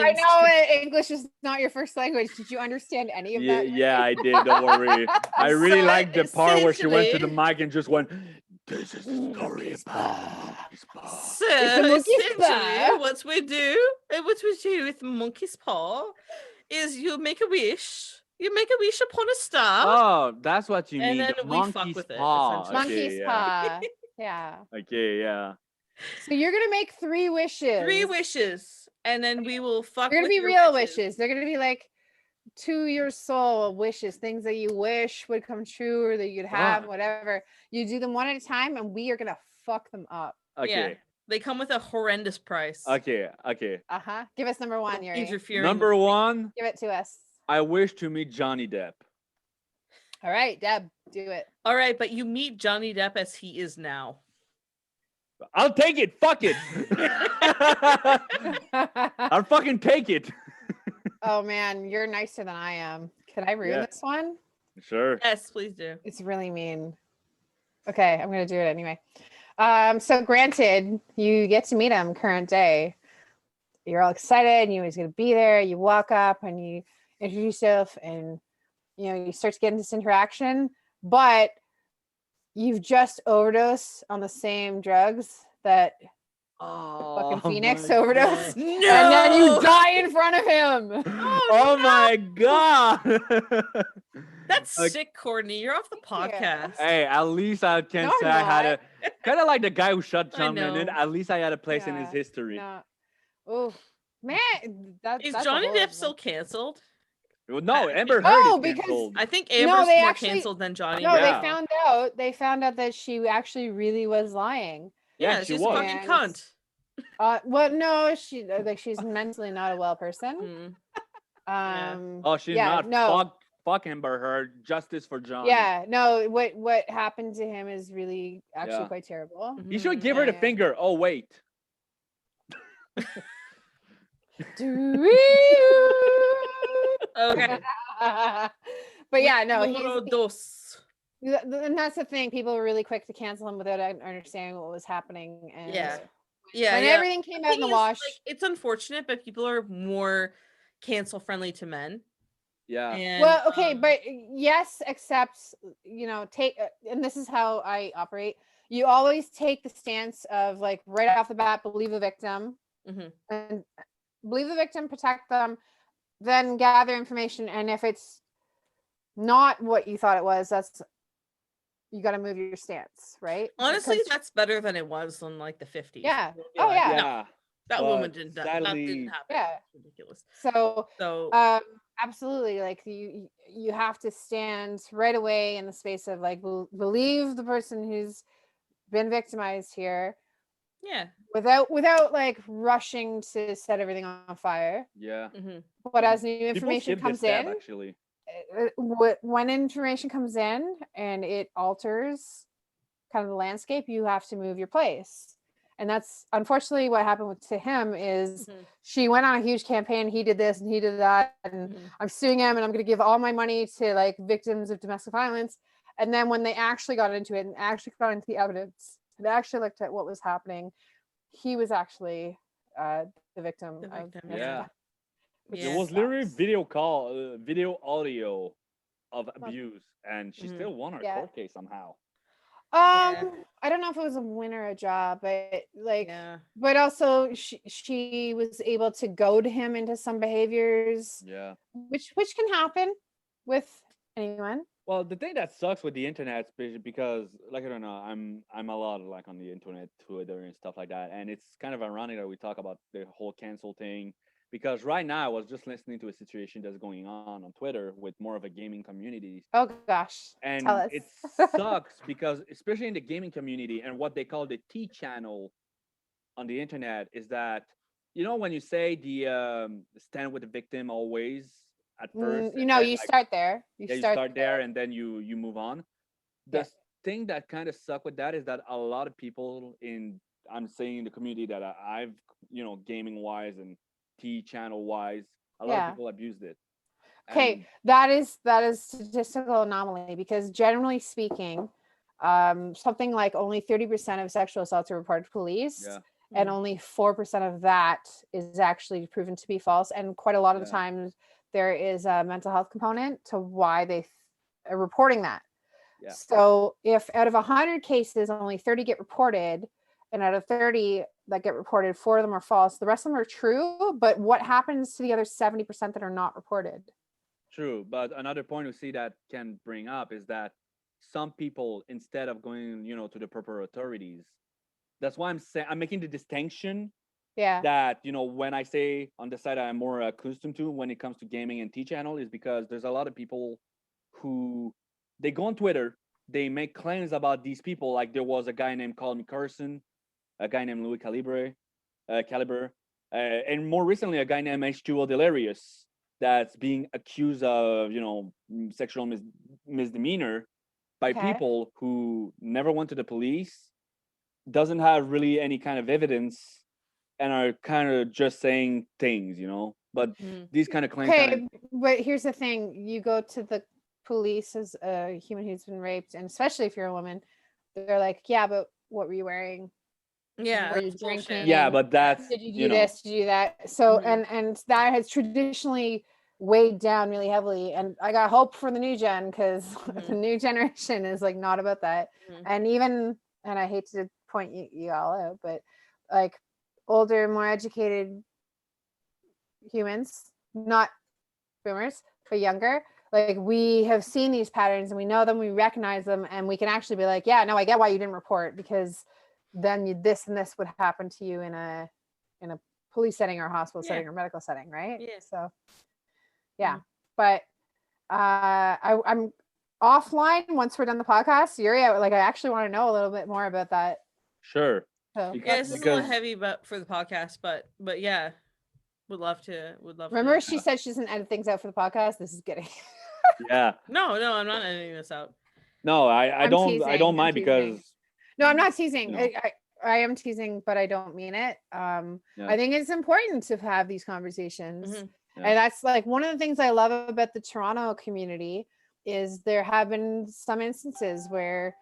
English is not your first language. Did you understand any of that?
Yeah, I did. Don't worry. I really liked the part where she went to the mic and just went, "This is the story about Monkey's Paw."
So essentially, what we do with Monkey's Paw is you make a wish. You make a wish upon a star.
Oh, that's what you mean.
And then we fuck with it, essentially.
Monkey's Paw. Yeah.
Okay, yeah.
So you're gonna make 3 wishes.
3 wishes, and then we will fuck.
They're gonna be real wishes. They're gonna be like to your soul wishes, things that you wish would come true or that you'd have, whatever. You do them one at a time, and we are gonna fuck them up.
Okay.
Yeah. They come with a horrendous price.
Okay.
Give us number 1, Yuri.
Number 1.
Give it to us.
I wish to meet Johnny Depp.
All right, Deb, do it.
All right, but you meet Johnny Depp as he is now.
I'll take it. Fuck it. I'll fucking take it.
Oh man, you're nicer than I am. Can I ruin this one?
Sure.
Yes, please do.
It's really mean. Okay, I'm gonna do it anyway. So granted, you get to meet him current day. You're all excited, and you know he's gonna be there. You walk up and you introduce yourself, and you know you start to get into this interaction, but you've just overdosed on the same drugs that fucking Phoenix overdosed.
No!
And then you die in front of him.
Oh my god.
That's sick, Courtney. You're off the podcast.
Hey, at least I can say I had a kind of like the guy who shot John Lennon. At least I had a place in his history.
No. Oh man,
is Johnny Depp still canceled?
Well, no, Amber Heard is canceled.
I think Amber's more canceled than Johnny.
No, they found out that she actually really was lying.
Yeah, she's a fucking cunt.
Well, no, she's mentally not a well person.
Oh, she's not. No. Fuck Amber Heard. Justice for John.
Yeah, no. What happened to him is really actually quite terrible.
You should give her the finger. Oh wait.
Okay.
But yeah, no, and that's the thing. People were really quick to cancel him without understanding what was happening. And when everything came out in the wash,
it's unfortunate, but people are more cancel friendly to men.
Yeah.
And,
well, okay, but yes, except take and this is how I operate. You always take the stance of like right off the bat, believe the victim, and believe the victim, protect them, then gather information, and if it's not what you thought it was, that's you got to move your stance, right?
honestly, that's better than it was in like the 50s.
Yeah. Oh yeah.
Yeah.
That woman didn't.
Sadly,
that didn't happen.
Yeah.
It's ridiculous.
So absolutely, like you have to stand right away in the space of like believe the person who's been victimized here.
Yeah.
Without like rushing to set everything on fire.
Yeah.
But as new information comes in,
actually,
when information comes in and it alters kind of the landscape, you have to move your place. And that's unfortunately what happened to him is she went on a huge campaign. He did this and he did that. And I'm suing him and I'm going to give all my money to like victims of domestic violence. And then when they actually got into it and actually got into the evidence and actually looked at what was happening, he was actually the victim.
Yeah.
Which
There was literally video audio of abuse, and she still won her court case somehow.
I don't know if it was a win or a job, but like, but also she was able to goad him into some behaviors.
Yeah.
Which can happen with anyone.
Well, the thing that sucks with the internet is because, like, I don't know, I'm a lot like on the internet, Twitter and stuff like that, and it's kind of ironic that we talk about the whole cancel thing. Because right now I was just listening to a situation that's going on Twitter with more of a gaming community.
Oh gosh,
and
tell us.
It sucks because especially in the gaming community and what they call the T channel on the internet is that, when you say the stand with the victim always at first,
you start there.
You start there and then you move on. The thing that kind of suck with that is that a lot of people I'm saying the community that I've gaming wise and T channel wise, a lot of people abused it.
Okay, that is statistical anomaly because generally speaking, something like only 30% of sexual assaults are reported to police, and only 4% of that is actually proven to be false. And quite a lot of the times, there is a mental health component to why they are reporting that. Yeah. So if out of 100 cases, only 30 get reported, and out of 30 that get reported, 4 of them are false. The rest of them are true, but what happens to the other 70% that are not reported?
True, but another point we see that can bring up is that some people, instead of going, to the proper authorities, that's why I'm making the distinction.
Yeah.
That when I say on the side I'm more accustomed to when it comes to gaming and T channel is because there's a lot of people who they go on Twitter, they make claims about these people. Like there was a guy named Call Me Carson, a guy named Louis Calibre, and more recently a guy named H2O Delirious that's being accused of sexual misdemeanor by people who never went to the police, doesn't have really any kind of evidence, and are kind of just saying things, but these kind of claims.
Okay, but here's the thing: you go to the police as a human who's been raped, and especially if you're a woman, they're like, "Yeah, but what were you wearing?
Yeah,
were you drinking?
Yeah, but that's
did you do this? Did you do that?" So and that has traditionally weighed down really heavily. And I got hope for the new gen because the new generation is like not about that. And even and I hate to point you all out, but like older, more educated humans, not boomers, but younger, like we have seen these patterns and we know them, we recognize them, and we can actually be like, yeah, no, I get why you didn't report, because then this and this would happen to you in a police setting or hospital setting or medical setting, right? So but I'm offline once we're done the podcast. Yuri, I actually want to know a little bit more about that.
Sure.
So,
this is a little heavy for the podcast, but yeah, would love to.
Remember, she said she doesn't edit things out for the podcast. This is getting.
Yeah.
No, I'm not editing this out.
No, I don't mind because.
No, I'm not teasing. I am teasing, but I don't mean it. I think it's important to have these conversations. And that's like one of the things I love about the Toronto community is there have been some instances where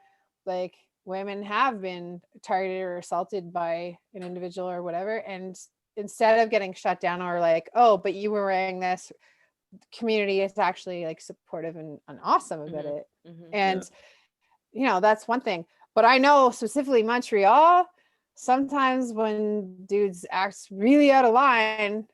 like women have been targeted or assaulted by an individual or whatever. And instead of getting shut down or like, oh, but you were wearing this, community is actually like supportive and awesome about it.
Mm-hmm.
And you know, that's one thing. But I know specifically Montreal, sometimes when dudes act really out of line,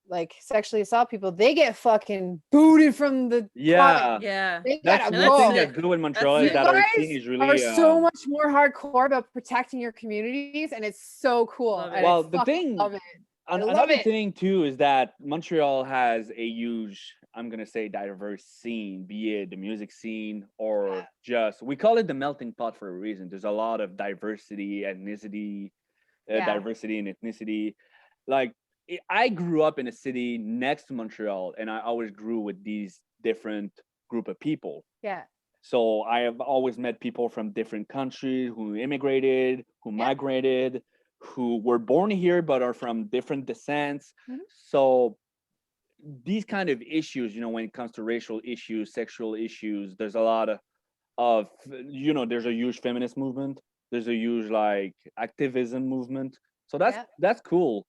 like sexually assault people, they get fucking booted from the
Yeah.
They
That's
gotta
one
go.
thing that's good with Montreal
You
is that our
guys
scene is really
are so much more hardcore about protecting your communities, and it's so cool.
Love it.
And
well,
I
the thing,
love it. I love
another
it.
thing too is that Montreal has a huge, I'm gonna say, diverse scene, be it the music scene or just, we call it the melting pot for a reason. There's a lot of diversity, ethnicity, diversity and ethnicity. Like I grew up in a city next to Montreal, and I always grew with these different group of people.
Yeah.
So I have always met people from different countries who immigrated, who migrated, who were born here but are from different descents. So these kind of issues, you know, when it comes to racial issues, sexual issues, there's a lot of you know, there's a huge feminist movement. There's a huge like activism movement. So that's cool.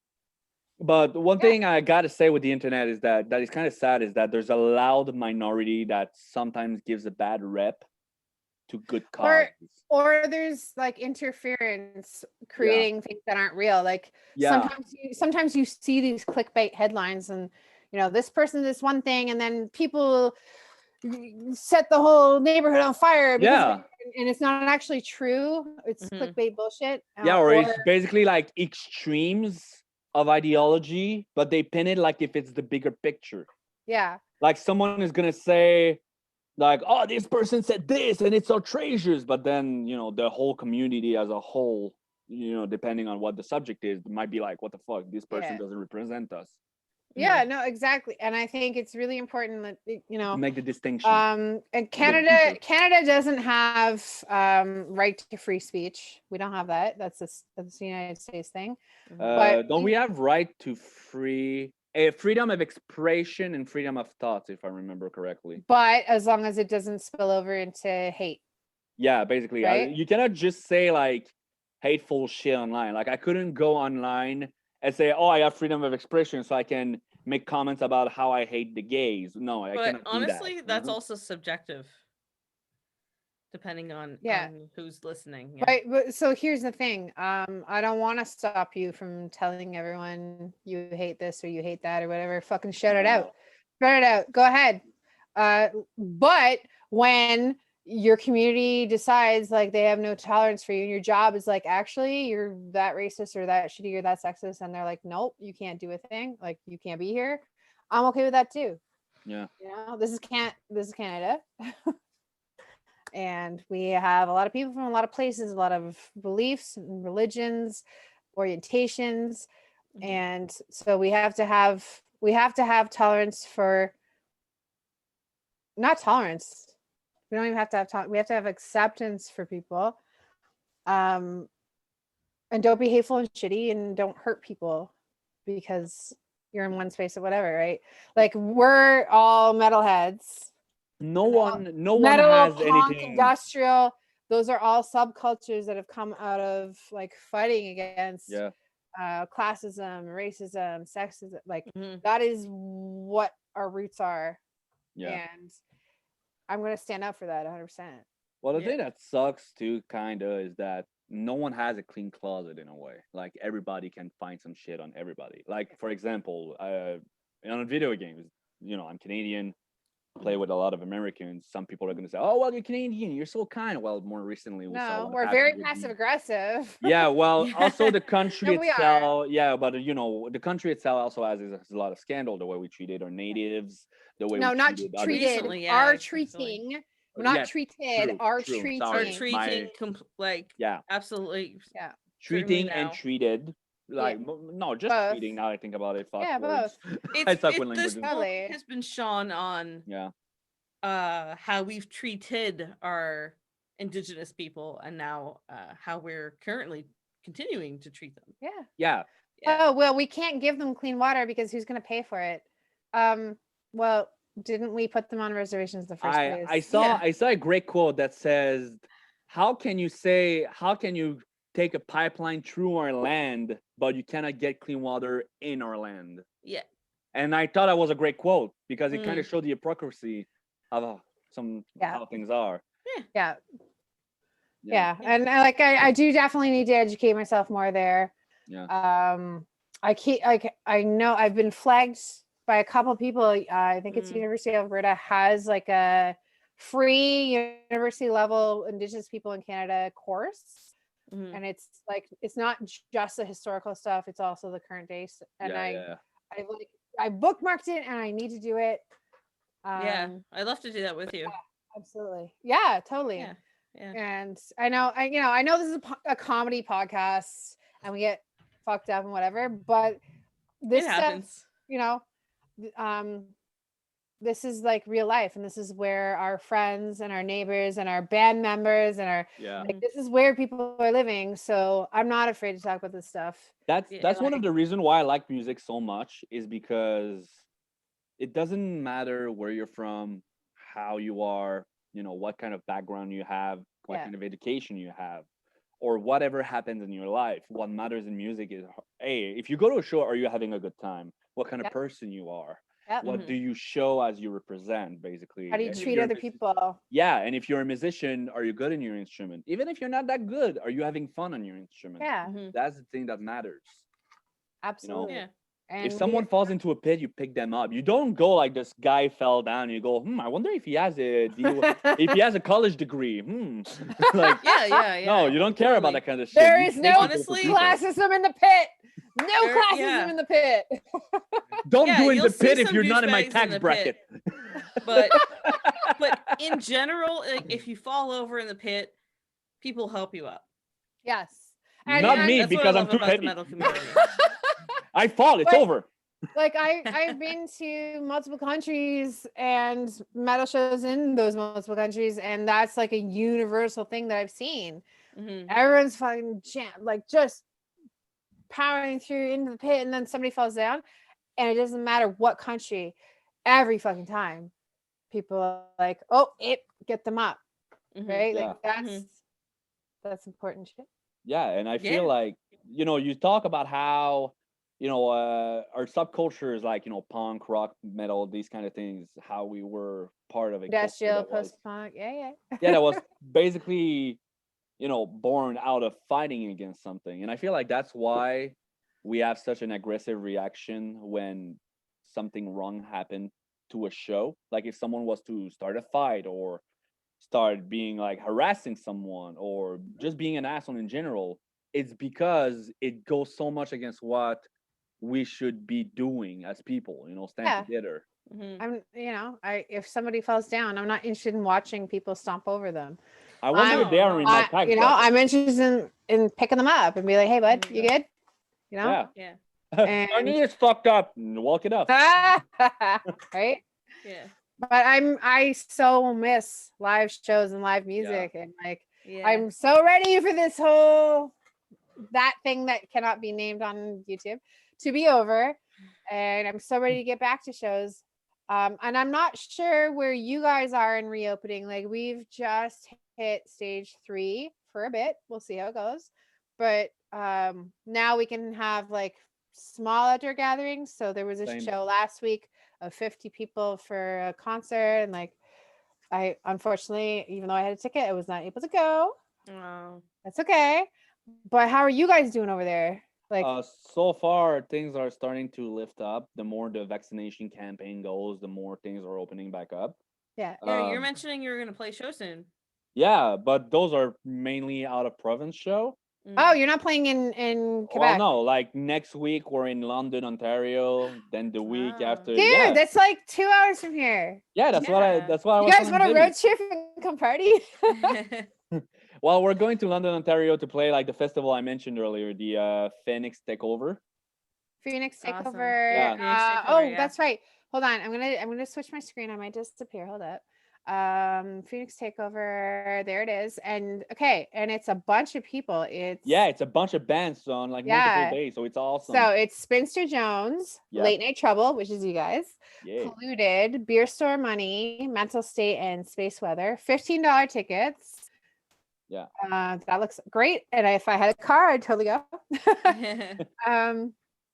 But one thing I gotta say with the internet is that is kind of sad is that there's a loud minority that sometimes gives a bad rep to good causes.
Or there's like interference creating things that aren't real. Like sometimes you see these clickbait headlines and you know, this person this one thing, and then people set the whole neighborhood on fire because and it's not actually true. It's clickbait bullshit.
Or it's basically like extremes of ideology, but they pin it like if it's the bigger picture.
Yeah.
Like someone is gonna say, like, oh, this person said this and it's outrageous, but then, you know, the whole community as a whole, you know, depending on what the subject is, might be like, what the fuck, this person doesn't represent us.
Yeah, no, exactly. And I think it's really important that, you know,
to make the distinction.
And Canada doesn't have right to free speech. We don't have that. That's the United States thing.
But don't we have right to freedom of expression and freedom of thought, if I remember correctly?
But as long as it doesn't spill over into hate.
Yeah, basically,
right?
You cannot just say like hateful shit online. Like I couldn't go online and say, "Oh, I have freedom of expression, so I can make comments about how I hate the gays." No, I cannot
honestly,
do that.
That's also subjective, depending on who's listening.
Yeah. But so here's the thing. I don't want to stop you from telling everyone you hate this or you hate that or whatever. Fucking shout it out. Shout it out. Go ahead. But when your community decides like they have no tolerance for you and your job is like, actually you're that racist or that shitty or that sexist, and they're like, nope, you can't do a thing, like you can't be here, I'm okay with that too.
Yeah,
you know, this is Canada. And we have a lot of people from a lot of places, a lot of beliefs and religions, orientations, and so we have to have tolerance for, not tolerance, we don't even have to have we have to have acceptance for people, and don't be hateful and shitty and don't hurt people because you're in one space or whatever, right? Like we're all metalheads.
No one
metal,
has
punk,
anything.
Industrial. Those are all subcultures that have come out of like fighting against classism, racism, sexism. Like that is what our roots are.
Yeah.
And I'm going to stand up for that 100%.
Well, the thing that sucks too, kind of, is that no one has a clean closet in a way. Like everybody can find some shit on everybody. Like for example, on video games, you know, I'm Canadian, play with a lot of Americans. Some people are going to say, "Oh, well, you're Canadian, you're so kind." Well, more recently,
we're very passive aggressive.
Yeah, well, also the country itself. Yeah, but you know, the country itself also has a lot of scandal. The way we treated our natives, the way
not
treated
treated, are treating. We're not treated, are treating.
Are treating, absolutely.
Yeah.
Treating and treated. Like no, just both. Treating. Now I think about it.
Yeah, both.
This book has been shone on. How we've treated our Indigenous people, and now how we're currently continuing to treat them.
Yeah.
Oh well, we can't give them clean water because who's going to pay for it? Well, didn't we put them on reservations in the first place?
I saw a great quote that says, how can you take a pipeline through our land, but you cannot get clean water in our land?
Yeah.
And I thought that was a great quote because it kind of showed the hypocrisy of how things are.
Yeah. And I do definitely need to educate myself more there. I know I've been flagged by a couple of people. I think it's University of Alberta has like a free university level Indigenous people in Canada course. And it's like, it's not just the historical stuff, it's also the current day. And I bookmarked it and I need to do it.
I'd love to do that with you.
Absolutely. Yeah, totally. Yeah. And I know this is a comedy podcast and we get fucked up and whatever, but this happens. This is like real life, and this is where our friends and our neighbors and our band members and our this is where people are living. So I'm not afraid to talk about this stuff.
That's one of the reasons why I like music so much, is because it doesn't matter where you're from, how you are, what kind of background you have, what kind of education you have, or whatever happens in your life. What matters in music is, hey, if you go to a show, are you having a good time? What kind of person you are? What do you show as you represent, basically?
How do you treat other people?
Yeah, and if you're a musician, are you good in your instrument? Even if you're not that good, are you having fun on your instrument?
Yeah.
That's the thing that matters.
Absolutely.
And if someone falls into a pit, you pick them up. You don't go like this guy fell down and you go, I wonder if he has a college degree. Like, no, you don't care about that kind of shit.
There is no classism in the pit. No classism in the pit.
Don't do it in the pit if you're not in my tax bracket.
But in general, if you fall over in the pit, people help you up.
Yes.
Not me, because I'm too heavy. I fall, it's over.
Like I've been to multiple countries and metal shows in those multiple countries, and that's like a universal thing that I've seen. Everyone's fucking just powering through into the pit, and then somebody falls down, and it doesn't matter what country, every fucking time people are like, get them up. Right? Like that's important shit.
Yeah, and I feel like, you talk about how our subculture is like, punk, rock, metal, these kind of things, how we were part of it.
Industrial, post-punk, yeah,
that was basically, born out of fighting against something. And I feel like that's why we have such an aggressive reaction when something wrong happened to a show. Like if someone was to start a fight or start being like harassing someone or just being an asshole in general, it's because it goes so much against what we should be doing as people, stand together.
I'm, if somebody falls down, I'm not interested in watching people stomp over them.
I wonder if they are in my tax bracket.
I'm interested in picking them up and be like, hey bud, you good?
Yeah. My knee is fucked up, and walk it up.
Right?
Yeah.
But I so miss live shows and live music, and I'm so ready for this whole that thing that cannot be named on YouTube to be over, and I'm so ready to get back to shows. And I'm not sure where you guys are in reopening. Like we've just hit stage 3 for a bit. We'll see how it goes. But now we can have like small outdoor gatherings. So there was a show last week of 50 people for a concert, and I unfortunately, even though I had a ticket, I was not able to go.
Oh,
that's okay. But how are you guys doing over there? Like
so far things are starting to lift up. The more the vaccination campaign goes, the more things are opening back up.
Yeah.
You're mentioning you're going to play shows soon.
Yeah, but those are mainly out of province show.
Oh, you're not playing in Quebec?
Well, no, like next week we're in London, Ontario. Then the week after,
dude, that's like 2 hours from here.
Yeah, that's what I
You guys want to road trip and come party?
Well, we're going to London, Ontario to play like the festival I mentioned earlier, the Phoenix Takeover.
Phoenix Takeover. Awesome. Yeah. That's right. Hold on, I'm gonna switch my screen. I might disappear. Hold up. Phoenix Takeover, there it is. And it's a bunch of people. It's
a bunch of bands on like multiple days, so it's awesome.
So it's Spinster Jones, Late Night Trouble, which is you guys, Polluted, Beer Store Money, Mental State, and Space Weather. $15 tickets. That looks great. And if I had a car, I'd totally go.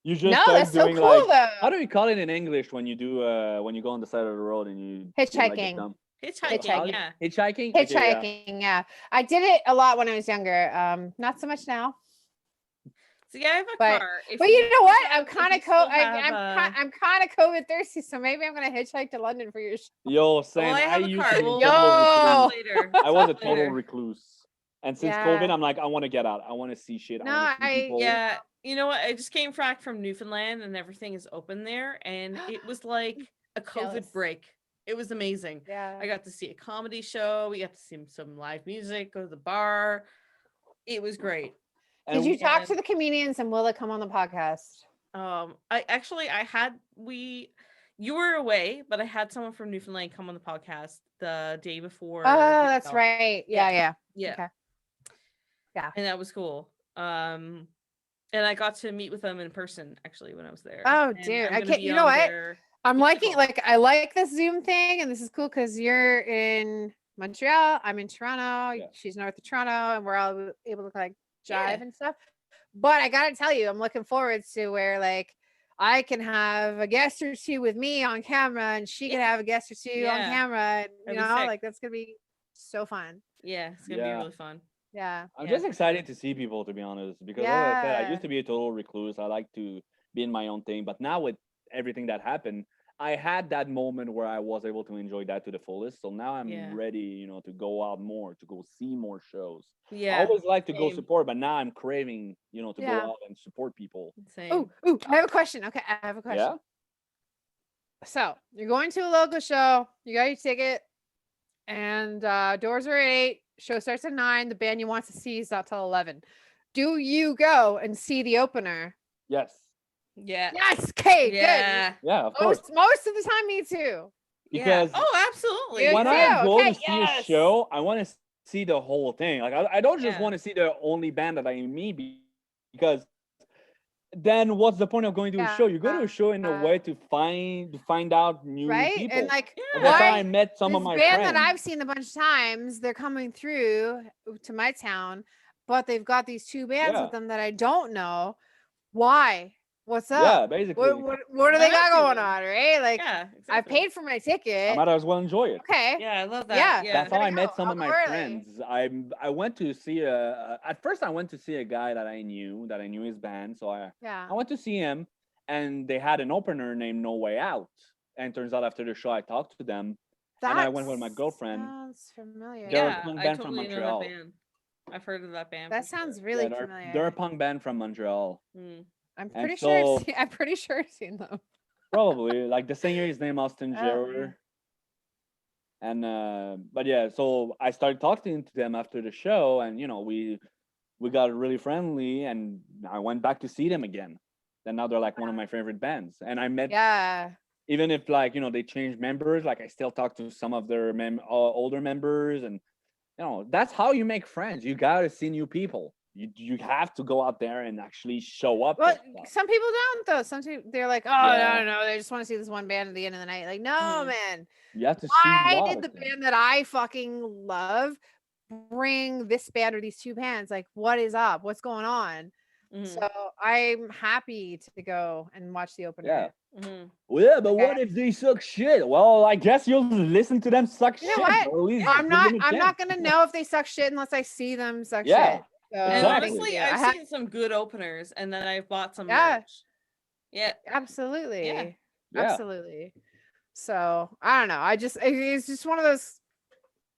You just
No,
start
that's so
doing
cool
like,
though.
how do you call it in English when you do when you go on the side of the road and you do, like, the
Hitchhiking.
dumb-
Hitchhiking, yeah.
Hitchhiking? Okay, yeah.
Hitchhiking, yeah. I did it a lot when I was younger. Not so much now.
So yeah, I have a
But
car.
but you know what? I'm
if
kind
you
of
still
I'm kind of COVID thirsty, so maybe I'm gonna hitchhike to London for your show.
Yo, same.
Well, I have a
used
car.
to be
We'll
Yo!
talk later.
I was a
Talk
total
later.
recluse. And since
Yeah.
COVID, I'm like, I want to get out. I want to see shit.
No,
I want to see people.
Yeah, you know what? I just came back from Newfoundland and everything is open there, and it was like a COVID
Jealous.
break. It was amazing.
Yeah.
I got to see a comedy show. We got to see some live music. Go to the bar. It was great.
Did you talk to the comedians and will it come on the podcast?
You were away, but I had someone from Newfoundland come on the podcast the day before.
Oh, that's right. Yeah.
Yeah.
Okay. Yeah.
And that was cool. And I got to meet with them in person actually when I was there.
Oh,
And
dude.
I'm
I
gonna
can't.
be
You know
on
what?
their
I'm liking
musical.
I like this Zoom thing, and this is cool because you're in Montreal. I'm in Toronto.
Yeah.
She's north of Toronto, and we're all able to like jive
Yeah.
and stuff. But I gotta tell you, I'm looking forward to where like I can have a guest or two with me on camera, and she can have a guest or two on
Yeah.
camera. And,
That'd be sick.
like that's gonna be so fun.
Yeah, it's gonna be
Yeah.
really fun.
Yeah.
I'm
Yeah,
just
for
excited to see people, to be honest, because like I said, I used to be a total recluse. I like to be in my own thing, but now with everything that happened, I had that moment where I was able to enjoy that to the fullest. So now I'm
Yeah.
ready, to go out more, to go see more shows.
Yeah.
I always like to go
same.
support, but now I'm craving, to go
Yeah.
out and support people.
Same.
Oh, I have a question. Okay, I have a question.
Yeah.
So you're going to a local show, you got your ticket, and doors are at 8, show starts at 9, the band you want to see is not till 11. Do you go and see the opener?
Yes.
Yeah.
Yes, okay,
Yeah.
Yeah, of
good.
course.
Most of the time, me too.
Because
Oh, absolutely.
You
when
too.
I go
Okay,
to see
yes.
a show, I want to see the whole thing. Like I don't just
Yeah.
want to see the only band that I meet because then what's the point of going to a show? You go to a show in a way to find out new
Right?
people.
And like
And that's how
why
I met some of
this
my
band
friends.
that I've seen a bunch of times, they're coming through to my town, but they've got these 2 bands
Yeah.
with them that I don't know. Why? What's up?
Yeah, basically.
What do they got going on, right? Like
Yeah.
I
Exactly.
paid for my ticket.
I might as well enjoy it.
Okay.
Yeah, I love that.
Yeah.
Yeah.
That's how
Gotta
I met
go.
some
I'll
of
go
my
early.
friends. I went to see at first I went to see a guy that I knew his band. So I went to see him, and they had an opener named No Way Out. And turns out after the show I talked to them, and I went with my girlfriend.
Sounds familiar.
They're a
Yeah,
punk
I
band from
totally know
Montreal.
that band. I've heard of that band.
That
for sure.
sounds really
Yeah,
familiar.
they're a punk band from Montreal.
Mm.
I'm
and
pretty sure
so-
I'm pretty sure I've seen them.
Probably like the singer is named Austin
Oh,
Gerrer. And but yeah, so I started talking to them after the show, and we got really friendly, and I went back to see them again. And now they're like one of my favorite bands. And I met
Yeah.
even if like they changed members, like I still talk to some of their older members, and that's how you make friends. You gotta see new people. You have to go out there and actually show up.
Well,
for stuff.
some people don't though. Some people they're like, oh
Yeah.
no, they just want to see this one band at the end of the night. Like, no,
Mhm.
man.
You have to see.
Why
a lot
did
of
the
things.
band that I fucking love bring this band or these 2 bands? Like, what is up? What's going on?
Mhm.
So I'm happy to go and watch the opener.
Yeah.
Mhm.
Well, yeah, but
Okay.
what if they suck shit? Well, I guess you'll listen to them suck
You know
shit.
what?
Or at least
I'm
give
not
them a
I'm not
chance.
gonna know if they suck shit unless I see them suck
Yeah,
shit. So,
And
Exactly.
honestly,
yeah, I
I've
have-
seen some good openers, and then I've bought some
Yeah.
merch. Yeah.
absolutely.
Yeah.
Absolutely. So I don't know. It's just one of those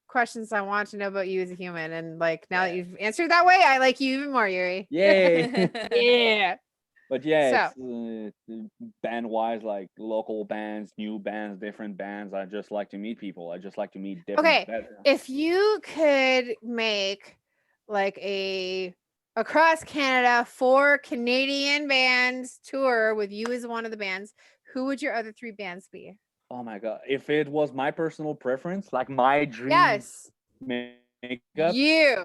questions I want to know about you as a human. And like now that you've answered that way, I like you even more, Yuri.
Yay.
Yeah.
But yeah, it's band wise, like local bands, new bands, different bands. I just like to meet people. I just like to meet different.
Okay, if you could make like a across Canada 4 Canadian bands tour with you as one of the bands, who would your other 3 bands be?
Oh my god! If it was my personal preference, like my dream
Yes,
makeup,
you.
I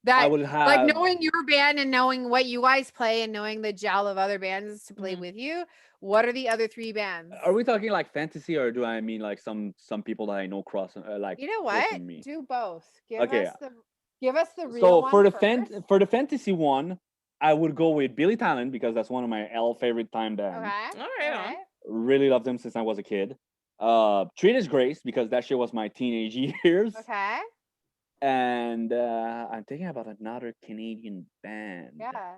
That
would have
like knowing your band and knowing what you guys play and knowing the gel of other bands to play
Mhm.
with you. What are the other 3 bands?
Are we talking like fantasy, or do I mean like some people that I know cross like?
You know
close
what?
to me?
Do both.
Okay.
Give us the real
So
one
for the
first.
for the fantasy one, I would go with Billy Talent because that's one of my favorite time bands.
Okay.
All right.
Really loved them since I was a kid. Treat is Grace because that shit was my teenage years.
Okay.
And I'm thinking about another Canadian band.
Yeah.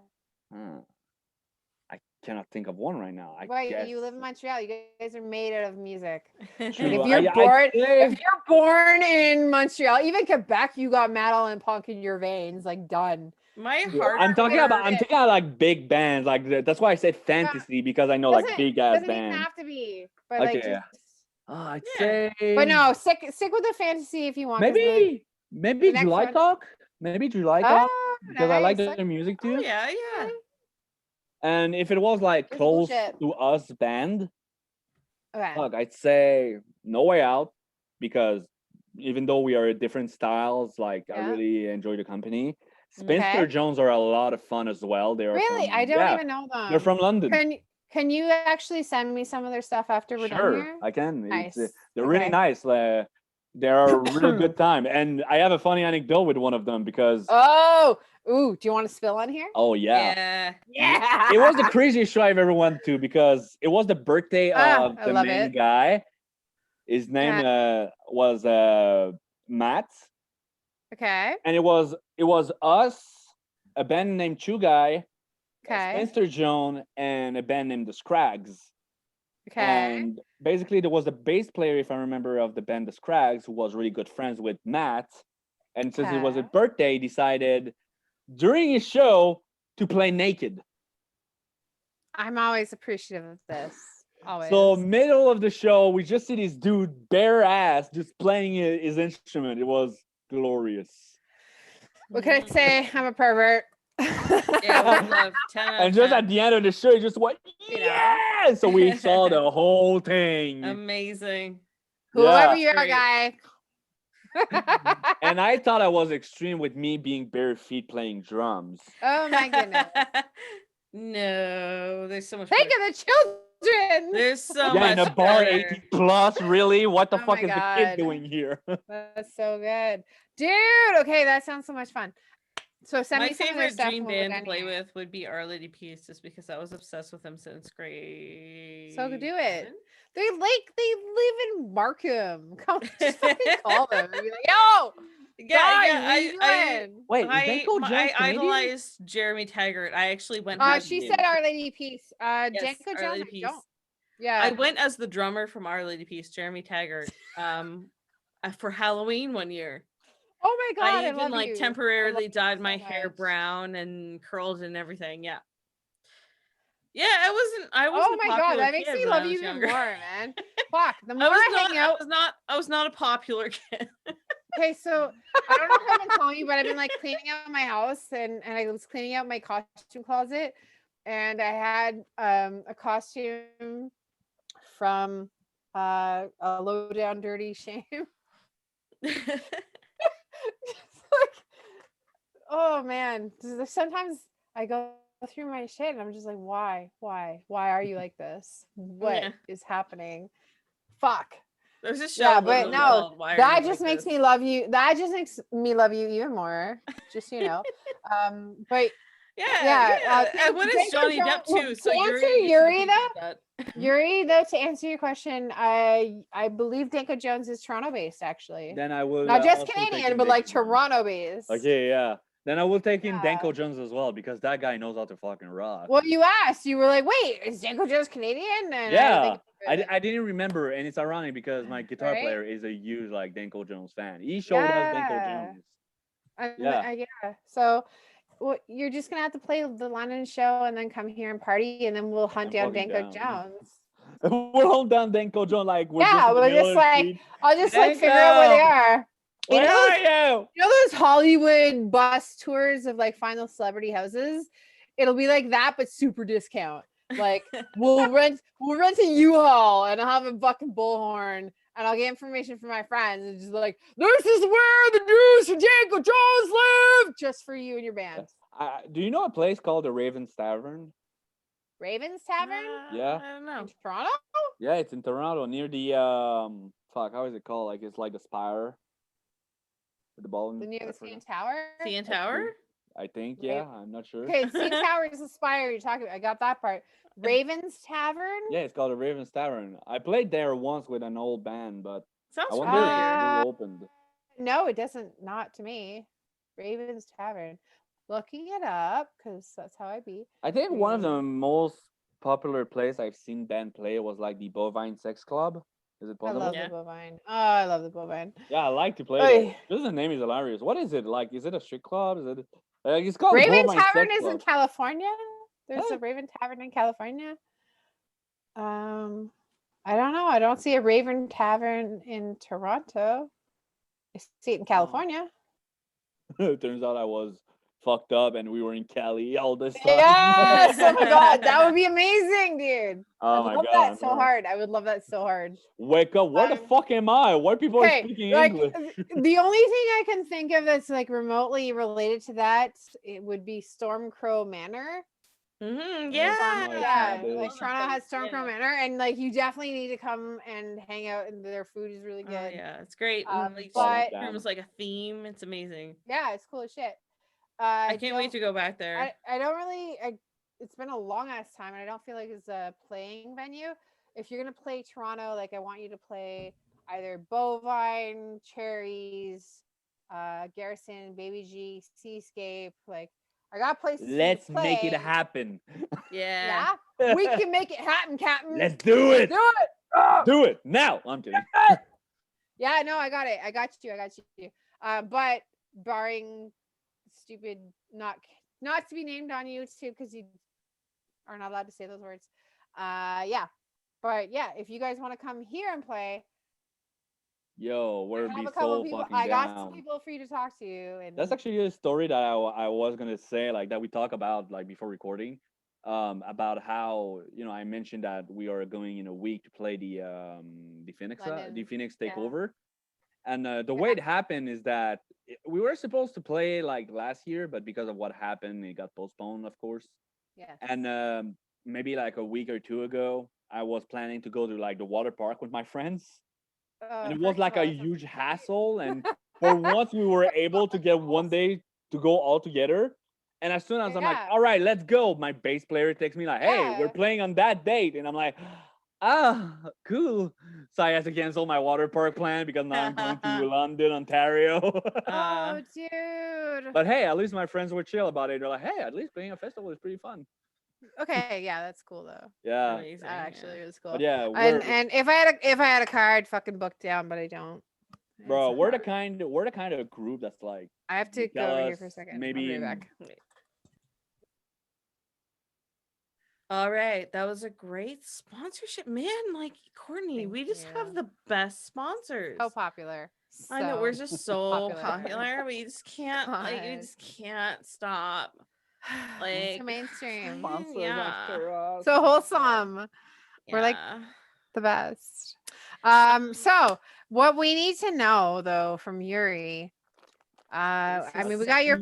I cannot think of one right now.
Wait,
guess.
you live in Montreal. You guys are made out of music.
True.
If you're born in Montreal, even Quebec, you got metal and punk in your veins. Like done.
My heart.
I'm thinking about like big bands. Like that's why I said fantasy because I know like big ass bands.
Doesn't even have to be. But
okay.
like just...
I'd say.
But no, stick with the fantasy if you want.
Maybe July Talk. Maybe July Talk because I like their music too.
Oh, yeah.
And if it was like close to us band, look, I'd say No Way Out because even though we are different styles, like I really enjoy the company. Spencer Jones are a lot of fun as well. They are
really, I don't even know them.
They're from London.
Can you actually send me some of their stuff after we're done here?
I can.
Nice.
They're really nice. They're a really good time. And I have a funny anecdote with one of them because
do you want to spill on here?
Oh yeah. It was the craziest show I've ever went to because it was the birthday of the main guy. His name was Matt.
Okay.
And it was us, a band named Chew Guy, Spencer Jones, and a band named the Scrags.
Okay.
And basically there was the bass player, if I remember, of the band the Scrags, who was really good friends with Matt. And since it was his birthday, he decided during his show to play naked.
I'm always appreciative of this. Always.
So middle of the show, we just see this dude bare ass just playing his instrument. It was glorious.
What can I say? I'm a pervert.
Yeah,
and just at the end of the show, he just went, yeah! So we saw the whole thing.
Amazing.
Whoever you're, guy.
And I thought I was extreme with me being bare feet playing drums.
Oh my goodness.
No, there's so much.
Think of the children.
There's so much.
In a bar 18 plus, really? What the fuck is
God.
the kid doing here?
That's so good. Dude, okay, that sounds so much fun. So send
my
me some
favorite
of their
dream
stuff
band to play with would be Our Lady Peace, just because I was obsessed with them since grade.
So do it. They live in Markham. Come on, just fucking call them and be like, yo,
I
idolized Jeremy Taggart. I actually went.
She said Our Lady Peace. Danko Jones. Yeah,
I went as the drummer from Our Lady Peace, Jeremy Taggart, for Halloween one year.
Oh my god!
I even temporarily dyed my hair brown and curled and everything. Yeah. Yeah, I wasn't.
Oh my god, that makes me love you even more, man. Fuck. The more I hang out,
I was not a popular kid.
Okay, so I don't know if I've been telling you, but I've been like cleaning out my house and I was cleaning out my costume closet, and I had a costume from a Low Down Dirty Shame. Oh man, sometimes I go through my shit and I'm just like, why are you like this? What is happening? Fuck.
There's a show.
But no, that just makes me love you. That just makes me love you even more. Just but
and when is Johnny Depp too? So
Yuri though. Yuri, though, to answer your question, I believe Danko Jones is Toronto based, actually.
Then I will
not just Canadian, but like Toronto based.
Okay, yeah. Then I will take in Danko Jones as well because that guy knows how to fucking rock.
Well, you asked, you were like, "Wait, is Danko Jones Canadian?" And
I didn't remember, and it's ironic because my guitar player is a huge like Danko Jones fan. He showed us Danko Jones.
So. Well, you're just gonna have to play the London show and then come here and party, and then we'll hunt down Danko Jones.
We'll hunt down Danko Jones we'll
just like I'll just like figure out where they are.
Where are you?
You know those Hollywood bus tours of like Final Celebrity Houses? It'll be like that, but super discount. Like we'll rent a U-Haul and I'll have a fucking bullhorn. And I'll get information from my friends and just like, this is where the dudes from Danko Jones live, just for you and your band.
Do you know a place called the Ravens Tavern?
Ravens Tavern?
Yeah.
I don't know. In Toronto?
Yeah, it's in Toronto near the how is it called? Like it's like the Spire with the ball.
Near the CN Tower?
CN Tower?
I think. Yeah, I'm not sure.
Okay, Sea Towers Aspire. You're talking about. I got that part. Ravens Tavern.
Yeah, it's called the Ravens Tavern. I played there once with an old band, but
Sounds
I wonder if it's
familiar.
still opened.
No, it doesn't. Not to me. Ravens Tavern. Looking it up because that's how I be.
I think one of the
Ravens.
most popular plays I've seen band play was like the Bovine Sex Club. Is it
I
possible?
love
Yeah.
the bovine. Oh, I love the bovine.
Yeah, I like to play
Oy.
there. Just the name is hilarious. What is it like? Is it a strip club? Is it? It's called
Raven
Bovine
Tavern
Sex
is in
Club.
California. There's
Huh?
a Raven Tavern in California. I don't know. I don't see a Raven Tavern in Toronto. I see it in California.
It turns out I was fucked up and we were in Cali all this time.
Yes! Oh my god, that would be amazing, dude.
Oh
I
my
love
god.
that so hard. I would love that so hard.
Wake up. Where the fuck am I? Why people are speaking
like
English?
the only thing I can think of that's like remotely related to that, it would be Stormcrow Manor.
Mm-hmm,
Yeah,
dude.
like Toronto has Stormcrow Manor, and like you definitely need to come and hang out, and their food is really good.
Yeah, it's great. Like,
but
room is like a theme. It's amazing.
yeah, it's cool as shit.
I can't wait to go back there.
I don't really. It's been a long ass time, and I don't feel like it's a playing venue. If you're gonna play Toronto, like I want you to play either Bovine, Cherries, Garrison, Baby G, Seascape. Like I got places.
Let's
to play.
make it happen.
Yeah.
We can make it happen, Captain.
Let's do it.
Do it.
Do it now. I'm kidding.
Yeah, no, I got it. I got you. But barring stupid, not to be named on YouTube because you are not allowed to say those words. Yeah. But yeah, if you guys want to come here and play,
Yo, we're
I
be
have a couple
so
people.
fucking
I got
down.
some people for you to talk to. And
That's actually a story that I was gonna say, like that we talk about like before recording, about how I mentioned that we are going in a week to play the Phoenix
Yeah.
takeover, and the way it happened is that we were supposed to play like last year, but because of what happened, it got postponed, of course.
Yes.
And maybe like a week or two ago, I was planning to go to like the water park with my friends. And it was like a huge hassle. And for once, we were able to get one day to go all together. And as soon as I'm like, all right, let's go, my bass player texts me like, hey, we're playing on that date. And I'm like, cool. So I had to cancel my water park plan because now I'm going to London, Ontario.
Oh, dude.
But hey, at least my friends were chill about it. They're like, hey, at least playing a festival is pretty fun.
Okay, yeah, that's cool though.
Yeah,
amazing,
that actually was cool.
But yeah,
and if I had a car, I'd fucking book down, but I don't.
Bro, we're the kind of group that's like.
I have to go over here for a second.
Maybe
I'll be back.
All right, that was a great sponsorship, man. Like Courtney,
Thank
we just
you.
have the best sponsors.
So popular.
I know we're just so popular. We just can't stop. Like
so mainstream.
Yeah.
So wholesome. We're like the best. So what we need to know though from Yuri. I mean we got your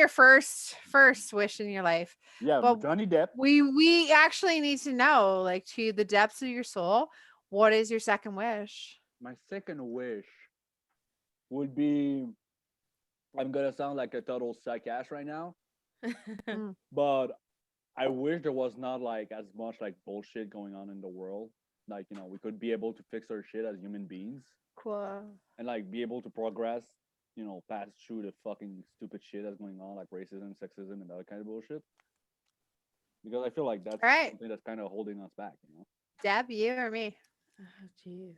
first wish in your life.
Yeah,
but
Johnny Depp.
We actually need to know, like, to the depths of your soul, what is your second wish?
My second wish would be, I'm gonna sound like a total psych-ass right now. But I wish there was not like as much like bullshit going on in the world. Like, we could be able to fix our shit as human beings.
Cool.
And like be able to progress, pass through the fucking stupid shit that's going on, like racism, sexism, and that kind of bullshit. Because I feel like that's something that's kind of holding us back,
Deb, you or me?
Oh, jeez.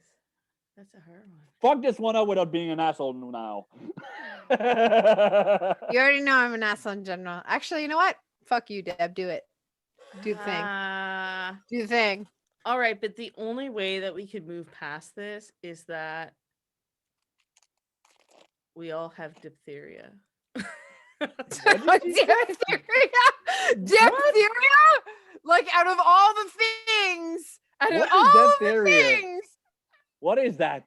That's a hard one.
Fuck this one up without being an asshole now.
You already know I'm an asshole in general. Actually, you know what? Fuck you, Deb. Do it. Do the thing. Do the thing.
All right, but the only way that we could move past this is that we all have diphtheria.
Diphtheria? Diphtheria? Like out of all the things.
What is that?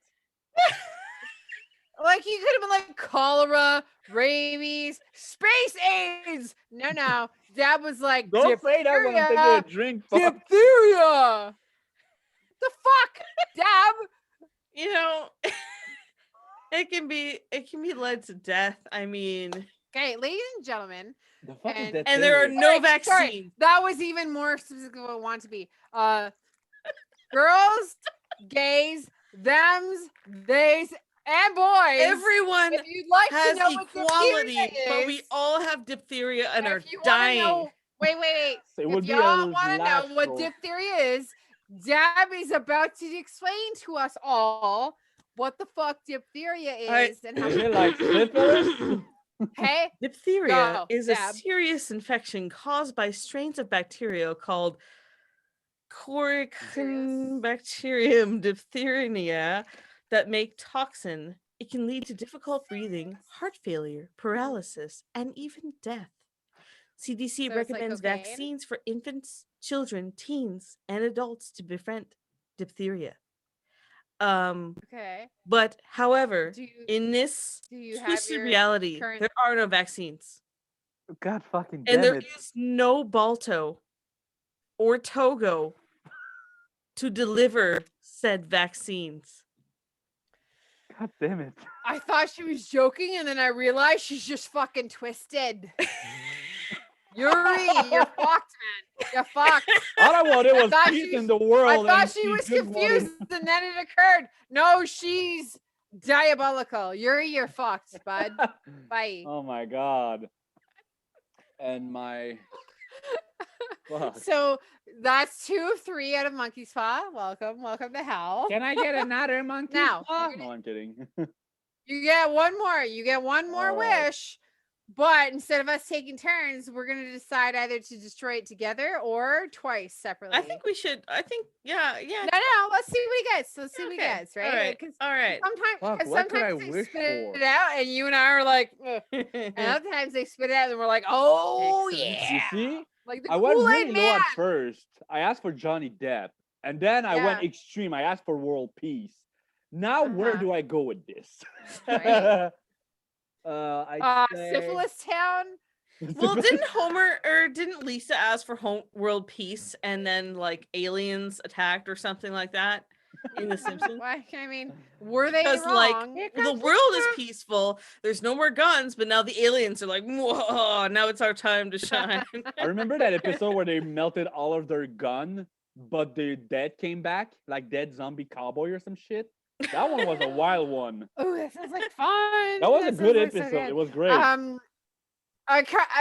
Like you could have been like cholera, rabies, space AIDS. No. Dad was like,
don't say that when I'm taking a drink.
Diphtheria. The fuck, Dad?
It can be led to death. I mean,
Okay, ladies and gentlemen.
And there are no vaccines.
Sorry, that was even more specific what I want to be. Girls, gays, thems, theys, and boys.
Everyone
if you'd like
has
to know
equality,
what diphtheria
but we
is,
all have diphtheria and are
if you
dying.
Know, wait. If y'all want to know what diphtheria is, Deb is about to explain to us all what the fuck diphtheria is and how.
Is it like syphilis?
Hey,
diphtheria is a serious infection caused by strains of bacteria called Bacterium diphtheria that make toxin. It can lead to difficult breathing, heart failure, paralysis, and even death. CDC recommends vaccines for infants, children, teens, and adults to prevent diphtheria. But however, in this twisted reality, there are no vaccines.
God fucking damn
and there is no Balto or Togo to deliver said vaccines.
God damn it.
I thought she was joking, and then I realized she's just fucking twisted. Yuri, you're fucked, man. You're fucked.
All I wanted was peace in the world.
I thought she was confused, and then it occurred. No, she's diabolical. Yuri, you're fucked, bud. Bye.
Oh my god. And my fuck.
So that's 2 of 3 out of Monkey's Paw. Welcome to hell.
Can I get another Monkey's Paw? No, I'm kidding.
You get one more. You get one more wish. But instead of us taking turns, we're going to decide either to destroy it together or twice separately.
I think we should. Yeah.
No. Let's see what he gets. Let's see what he gets, right?
All right.
Sometimes they spit it out, and you and I are like, and other times they spit it out, and we're like, oh, yeah.
You see?
Like the
I went really low at first. I asked for Johnny Depp, and then I went extreme. I asked for world peace. Now, where do I go with this?
Right?
I'd say...
Syphilis Town.
Well, didn't Lisa ask for world peace and then like aliens attacked or something like that in The Simpsons?
Why? I mean, were they
because
wrong?
Like the world is peaceful, there's no more guns, but now the aliens are like, whoa, now it's our time to shine.
I remember that episode where they melted all of their gun, but the dead came back, like dead zombie cowboy or some shit. That one was a wild one.
Oh, that sounds like fun.
That was a good episode. So it was great.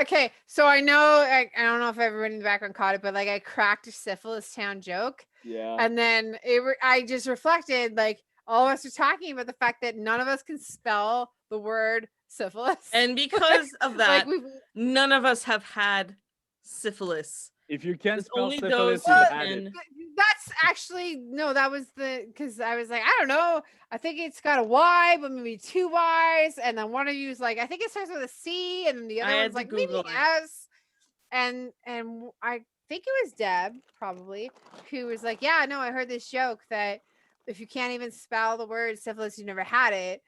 Okay, so I know I don't know if everyone in the background caught it, but like I cracked a Syphilis Town joke.
Yeah.
And then I just reflected, like all of us are talking about the fact that none of us can spell the word syphilis,
and because of that, like none of us have had syphilis.
If you can't spell syphilis, you've had it.
That's actually that was because I was like, I don't know. I think it's got a Y, but maybe 2 Y's, and then one of you is like, I think it starts with a C, and then the other one's like maybe S. And I think it was Deb probably who was like, yeah, no, I heard this joke that if you can't even spell the word syphilis, you never had it.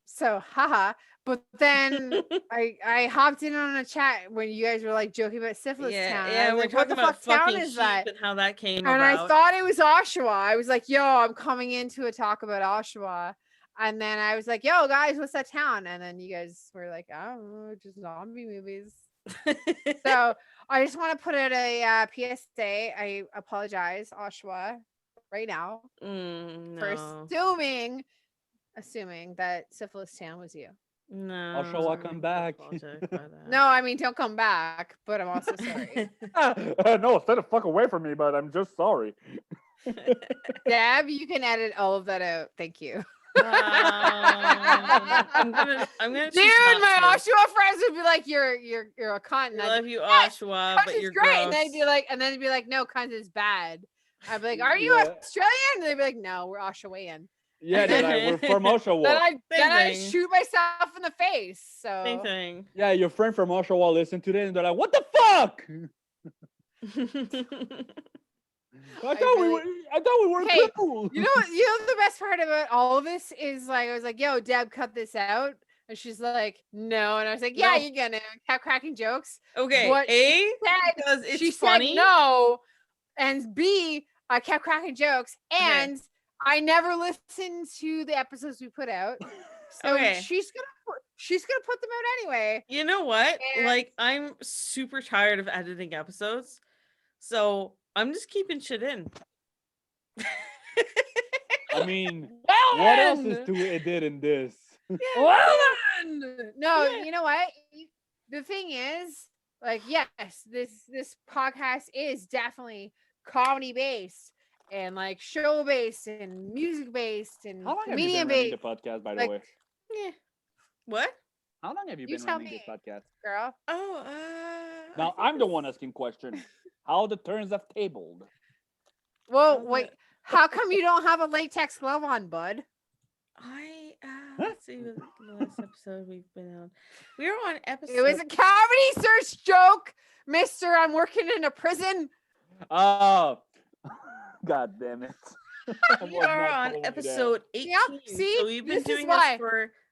So, haha. But then I hopped in on a chat when you guys were like joking about Syphilis Town.
Yeah, we're
like,
talking about
town is that?
And how that came
and
about.
I thought it was Oshawa. I was like, yo, I'm coming into a talk about Oshawa. And then I was like, yo, guys, what's that town? And then you guys were like, I don't know, just zombie movies. So I just want to put out a PSA. I apologize, Oshawa, right now for assuming that Syphilis Town was you.
No,
Oshawa, come back.
No, I mean, don't come back, but I'm also sorry.
No, stay the fuck away from me, but I'm just sorry.
Deb, you can edit all of that out. Thank you.
I'm gonna
dude, my Oshawa friends would be like, you're a cunt.
I love you, Oshawa, but you're
great.
Gross.
And they'd be like, no, cunt is bad. I'd be like, are you Australian? And they'd be like, no, we're Oshawayan.
Yeah, they're like, we're from Oshawa.
Then I shoot myself in the face. So
same thing.
Yeah, your friend from Oshawa listened to this and they're like, what the fuck? I thought we were cool.
You know the best part about all of this is like I was like, yo, Deb, cut this out. And she's like, no. And I was like, yeah, you're gonna kept cracking jokes.
Okay.
But
because it's funny.
Said no. And B, I kept cracking jokes. And I never listened to the episodes we put out. So she's she's gonna put them out anyway.
You know what?
And
like, I'm super tired of editing episodes, so I'm just keeping shit in.
I mean,
well
what
then.
else is to edit in this?
Well then. No, you know what? The thing is, like, yes, this podcast is definitely comedy based and like show based and music based and
How long have you
comedian
been running
based.
the podcast, by the
Like,
way?
Yeah. What?
How long have you
You
been
tell
running this
me.
podcast?
Girl.
Oh, I
Now
think
I'm the
it's-
one asking questions. How the turns have tabled.
Well,
Oh,
wait. How come you don't have a latex glove on, bud?
Let's see what the last episode we've been on. We were on episode.
It was a comedy search joke, mister. I'm working in a prison.
Oh, God damn it. I
We
was
are
not
on
following that.
episode 18.
Yep, see?
So we've been
This is
doing
why.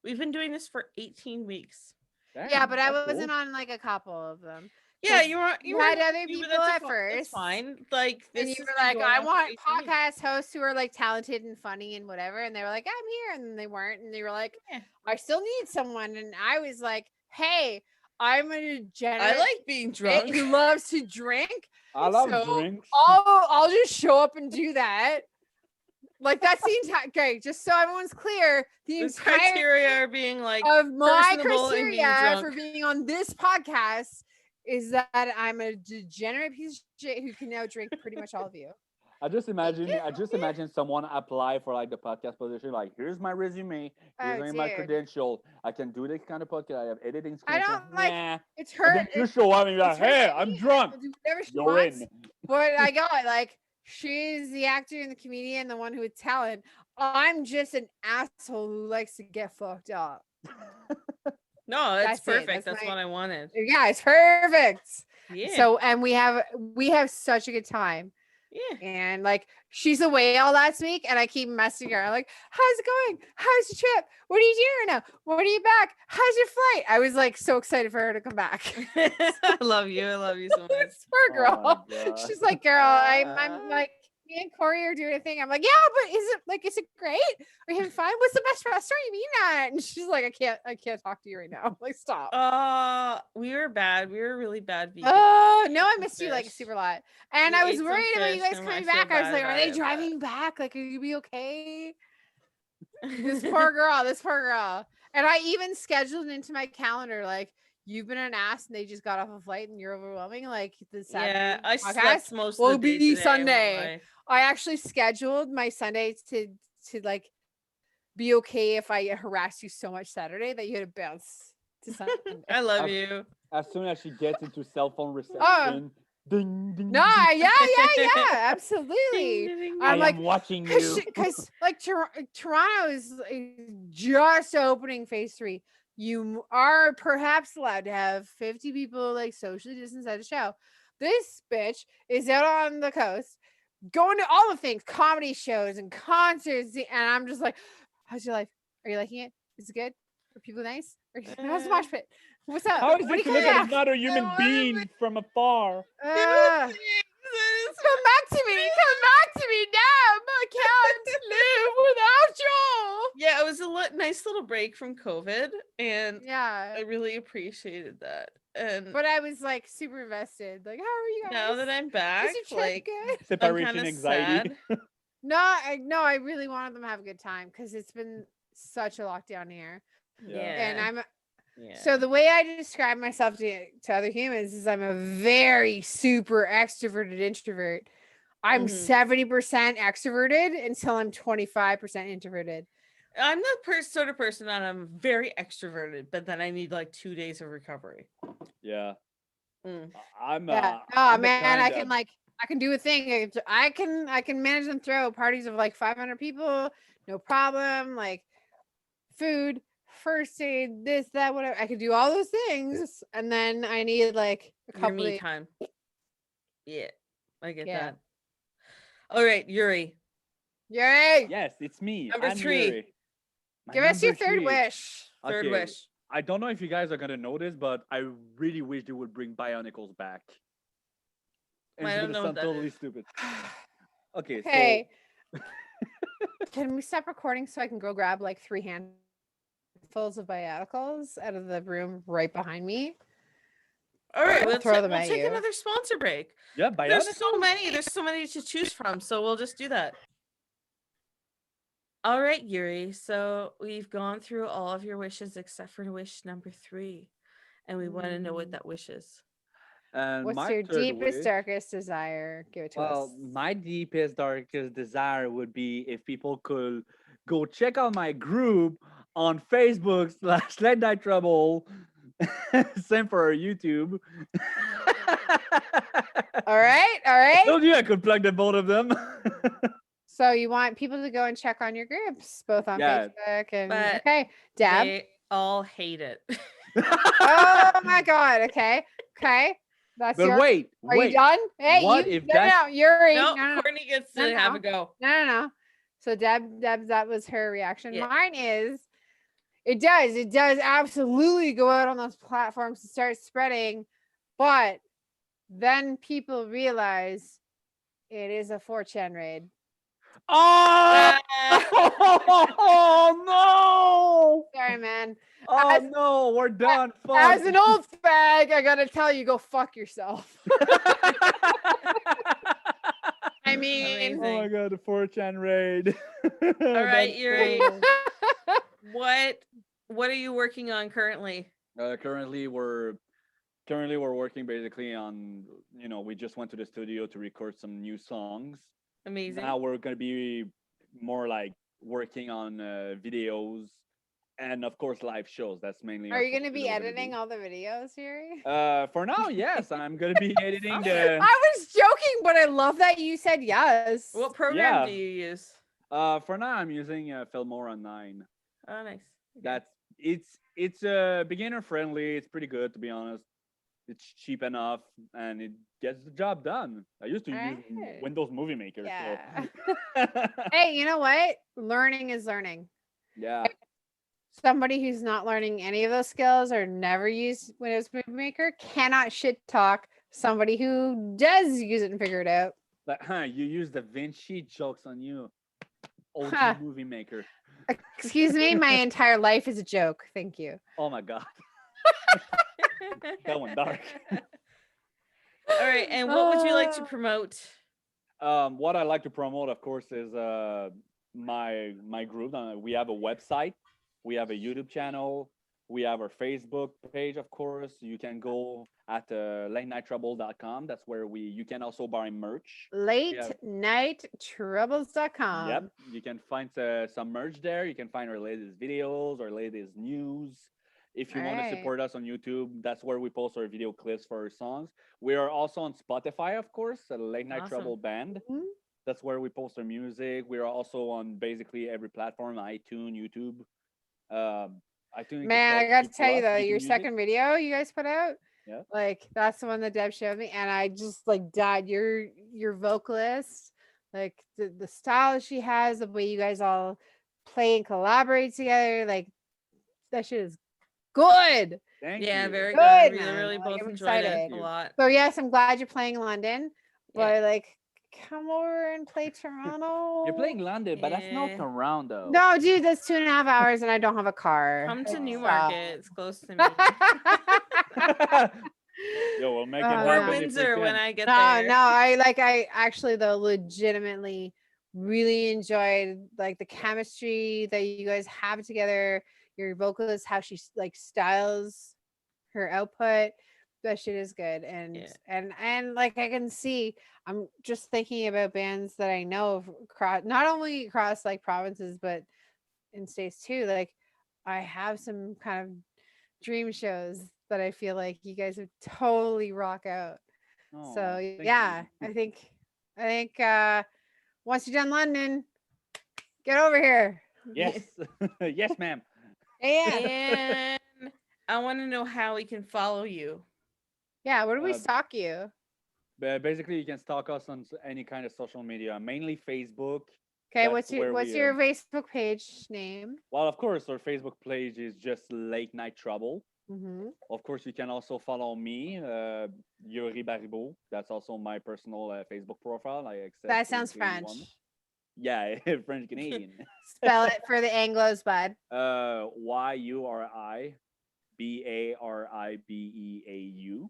we've been doing this for 18 weeks.
Damn,
Yeah, but I
that's
wasn't
cool.
on like a couple of them.
Yeah,
Like,
you
had
were
other
you-
people
that's
at
That's
first.
fine. Like this
And you
has
were
been
like,
going
I
on for
want
18 weeks.
podcast hosts who are like talented and funny and whatever. And they were like, I'm here. And they weren't. And they were like,
Yeah.
I still need someone. And I was like, hey, I'm a degenerate
I like being drunk.
who loves to drink.
I love
So,
drinks.
I'll just show up and do that. Like that's the entire okay, just so everyone's clear, the
This
entire
criteria are being like
of my
personable and being
criteria
drunk.
for being on this podcast is that I'm a degenerate piece of shit who can now drink pretty much all of you.
I just imagine someone apply for like the podcast position. Like, here's my resume. Here's my
Dude.
credential. I can do this kind of podcast. I have editing skills.
I don't like
Nah.
it's
And
her.
then you show up and you're like,
it's her
hey,
thing.
I'm drunk.
I'll do whatever she
You're
wants.
in.
But I got like she's the actor and the comedian, the one who with talent. I'm just an asshole who likes to get fucked up.
No, it's
That's it.
perfect.
That's
That's
my-
what I wanted.
Yeah, it's perfect.
Yeah.
So and we have such a good time.
yeah.
And like she's away all last week and I keep messaging her. I'm like, how's it going? How's your trip? What are you doing now? When are you back? How's your flight? I was like so excited for her to come back.
I love you. I love you so much.
It's poor girl.
Oh my God.
She's like, girl, I'm like, me and Corey are doing a thing. I'm like, yeah, but is it great? Are you having fun? What's the best restaurant you mean at? And she's like, I can't talk to you right now. I'm like, stop.
We were bad. We were really bad vegan.
Oh no, I
some
missed you like
fish.
super a lot. And
We
I was
ate some
worried about you
fish,
guys
and
coming
I feel
back. I was
bad
like, are
about
they
it,
driving back? Like, are you be okay? This poor girl. And I even scheduled into my calendar, like, you've been an ass and they just got off a flight and you're overwhelming. Like the
Yeah,
Saturday
I
podcast
slept most
will
of the day
be
today,
Sunday. I actually scheduled my Sunday to like be okay if I harassed you so much Saturday that you had to bounce to Sunday.
I love
I've-
you.
As soon as she gets into cell phone reception, ding, ding,
No,
ding.
yeah, absolutely.
I
I'm like,
am watching you.
because like Toronto is just opening phase 3. You are perhaps allowed to have 50 people like socially distanced at a show. This bitch is out on the coast going to all the things, comedy shows and concerts, and I'm just like, how's your life? Are you liking it? Is it good? Are people nice? How's the mosh pit? What's up?
How is
What
it
do
to
you
look
come
at another human
wanna
being from afar?
Come back to me. Come back to me now. I can't live without you.
Yeah, it was a nice little break from COVID, and
Yeah.
I really appreciated that. And
But I was like super invested. Like, how are you guys?
now that I'm back,
Is your trip
like
good?
I'm
Separation
kind of
anxiety.
sad.
No, I really wanted them to have a good time because it's been such a lockdown here.
Yeah.
And I'm
yeah.
so the way I describe myself to other humans is I'm a very super extroverted introvert. I'm
Mhm.
70% extroverted until I'm 25% introverted.
I'm the sort of person that I'm very extroverted, but then I need like 2 days of recovery.
Yeah.
Mm.
I'm
Yeah.
I'm the
Man, I
kind
can I can do a thing. I can manage and throw parties of like 500 people, no problem. Like food, first aid, this, that, whatever. I could do all those things, and then I need like a
Your
couple
me
of
time. Yeah, I get
Yeah.
that. All right, Yuri.
Yay!
Yes, it's me.
Number
I'm
3.
Yuri. My
Give us your
number
third
3.
wish.
Third
Okay,
wish.
I don't know if you guys are gonna know this, but I really wish they would bring Bionicles back. And
I
it's
don't
gonna
know what
sound
that
totally
is.
stupid. Okay,
Okay. Can we stop recording so I can go grab like 3 hand handfuls of biaticals out of the room right behind me.
All right,
I'll throw them
we'll
at
take
you.
another sponsor break.
Yeah,
There's so many. There's so many to choose from. So we'll just do that. All right, Yuri. So we've gone through all of your wishes except for wish number 3, and we want to know what that wish is.
And
What's
my
your
third
deepest,
wish,
darkest desire? Give it to us.
well, my deepest, darkest desire would be if people could go check out my group on Facebook / Late Night Trouble. Same for YouTube.
All right.
I told you I could plug the both of them.
So you want people to go and check on your groups, both on Facebook and okay, Deb.
They all hate it.
Oh my God. Okay. That's
but
your.
wait.
Are you done? Hey,
what
you?
if
No, Yuri.
No,
No.
Courtney gets to have a go.
No. So Deb, that was her reaction.
Yeah.
Mine is. It does absolutely go out on those platforms and start spreading, but then people realize it is a 4chan raid.
Oh! Oh no!
Sorry, man.
Oh no, we're done.
As an old fag, I gotta tell you, go fuck yourself. I mean,
oh my god, the 4chan raid.
All right, Yuri. What are you working on currently?
Currently we're working basically on, we just went to the studio to record some new songs.
Amazing.
Now we're going to be more like working on videos and of course live shows. That's mainly.
Are you going to be editing all the videos, Yuri?
For now, yes, I'm going to be editing the.
I was joking, but I love that you said yes.
What program do you use?
For now, I'm using Filmora 9.
Oh, nice.
Okay. It's beginner friendly. It's pretty good, to be honest. It's cheap enough and it gets the job done. I used to use Windows Movie Maker.
Yeah.
So.
Hey, you know what? Learning is learning.
Yeah.
Somebody who's not learning any of those skills or never used Windows Movie Maker cannot shit talk somebody who does use it and figure it out.
But you use Da Vinci, jokes on you. OG Movie Maker.
Excuse me, my entire life is a joke. Thank you.
Oh my god. That went dark.
All right, and what would you like to promote?
What I like to promote, of course, is my group. We have a website, we have a YouTube channel, we have our Facebook page, of course. You can go at latenightrouble.com. That's where you can also buy merch.
Latenightroubles.com.
Yep, you can find some merch there. You can find our latest videos, our latest news. If you want to support us on YouTube, that's where we post our video clips for our songs. We are also on Spotify, of course, a Late Night Trouble band.
Mm-hmm.
That's where we post our music. We are also on basically every platform, iTunes, YouTube. I got to
tell you though, your second video you guys put out, like that's the one that Deb showed me, and I just like died. Your vocalist, like the style she has, the way you guys all play and collaborate together, like that shit is good.
Thank you.
Very
good.
We really both
I'm
enjoyed
excited.
it a lot.
So yes, I'm glad you're playing London, but like come over and play Toronto.
You're playing London, but that's not Toronto.
No, dude, that's 2.5 hours and I don't have a car.
Come to Newmarket. It's close to me.
Yo, we'll make it
or Windsor when I get there.
No, I actually though legitimately really enjoyed like the chemistry that you guys have together. Your vocalist, how she like styles her output. That shit is good. And like I can see, I'm just thinking about bands that I know across, not only across like provinces, but in states too. Like I have some kind of dream shows that I feel like you guys would totally rock out.
Oh,
so yeah, I think once you're done London, get over here.
Yes. Yes, ma'am.
Yeah.
And I want to know how we can follow you.
Yeah, where do we stalk you?
Basically, you can stalk us on any kind of social media, mainly Facebook.
Okay, what's your Facebook page name?
Well, of course, our Facebook page is just Late Night Trouble.
Mm-hmm.
Of course, you can also follow me, Yuri Baribeau. That's also my personal Facebook profile. I accept.
That sounds French.
Yeah, French Canadian.
Spell it for the Anglos, bud.
YURIBARIBEAU.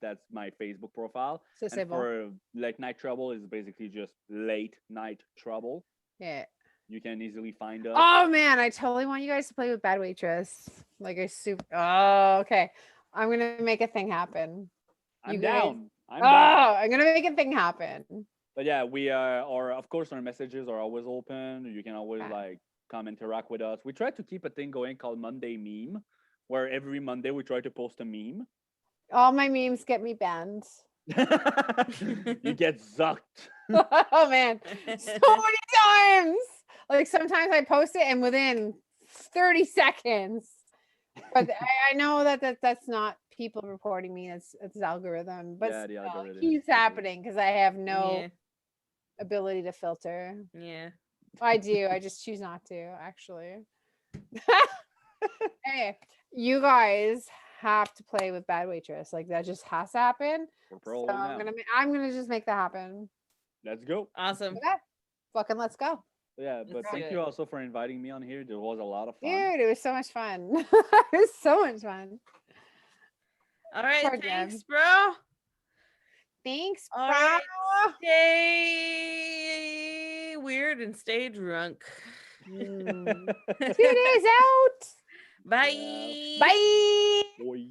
That's my Facebook profile.
So
And
simple.
for Late Night Trouble is basically just Late Night Trouble.
Yeah.
You can easily find us.
Oh man, I totally want you guys to play with Bad Waitress. Like Oh, okay. I'm gonna make a thing happen.
I'm down. I'm down.
I'm gonna make a thing happen.
But yeah, we are of course our messages are always open. You can always like come interact with us. We try to keep a thing going called Monday Meme, where every Monday we try to post a meme.
All my memes get me banned.
You get zucked.
Oh man, so many times. Like sometimes I post it and within 30 seconds. But I know that's not people reporting me. It's algorithm. But
Yeah, the algorithm
it keeps happening because I have no
Yeah.
ability to filter.
Yeah.
I do. I just choose not to, actually. Hey, you guys have to play with Bad Waitress. Like that just has to happen.
So
I'm gonna just make that happen.
Let's go.
Awesome.
Okay. Fucking let's go.
Yeah, but
Let's
thank
do
you
it.
also for inviting me on here. There was a lot of fun.
Dude, it was so much fun. It was so much fun.
All right.
Poor
Thanks,
Deb.
bro.
Thanks,
All
bro.
right. Stay weird and stay drunk.
2 days out.
Bye.
Bye.
Boy.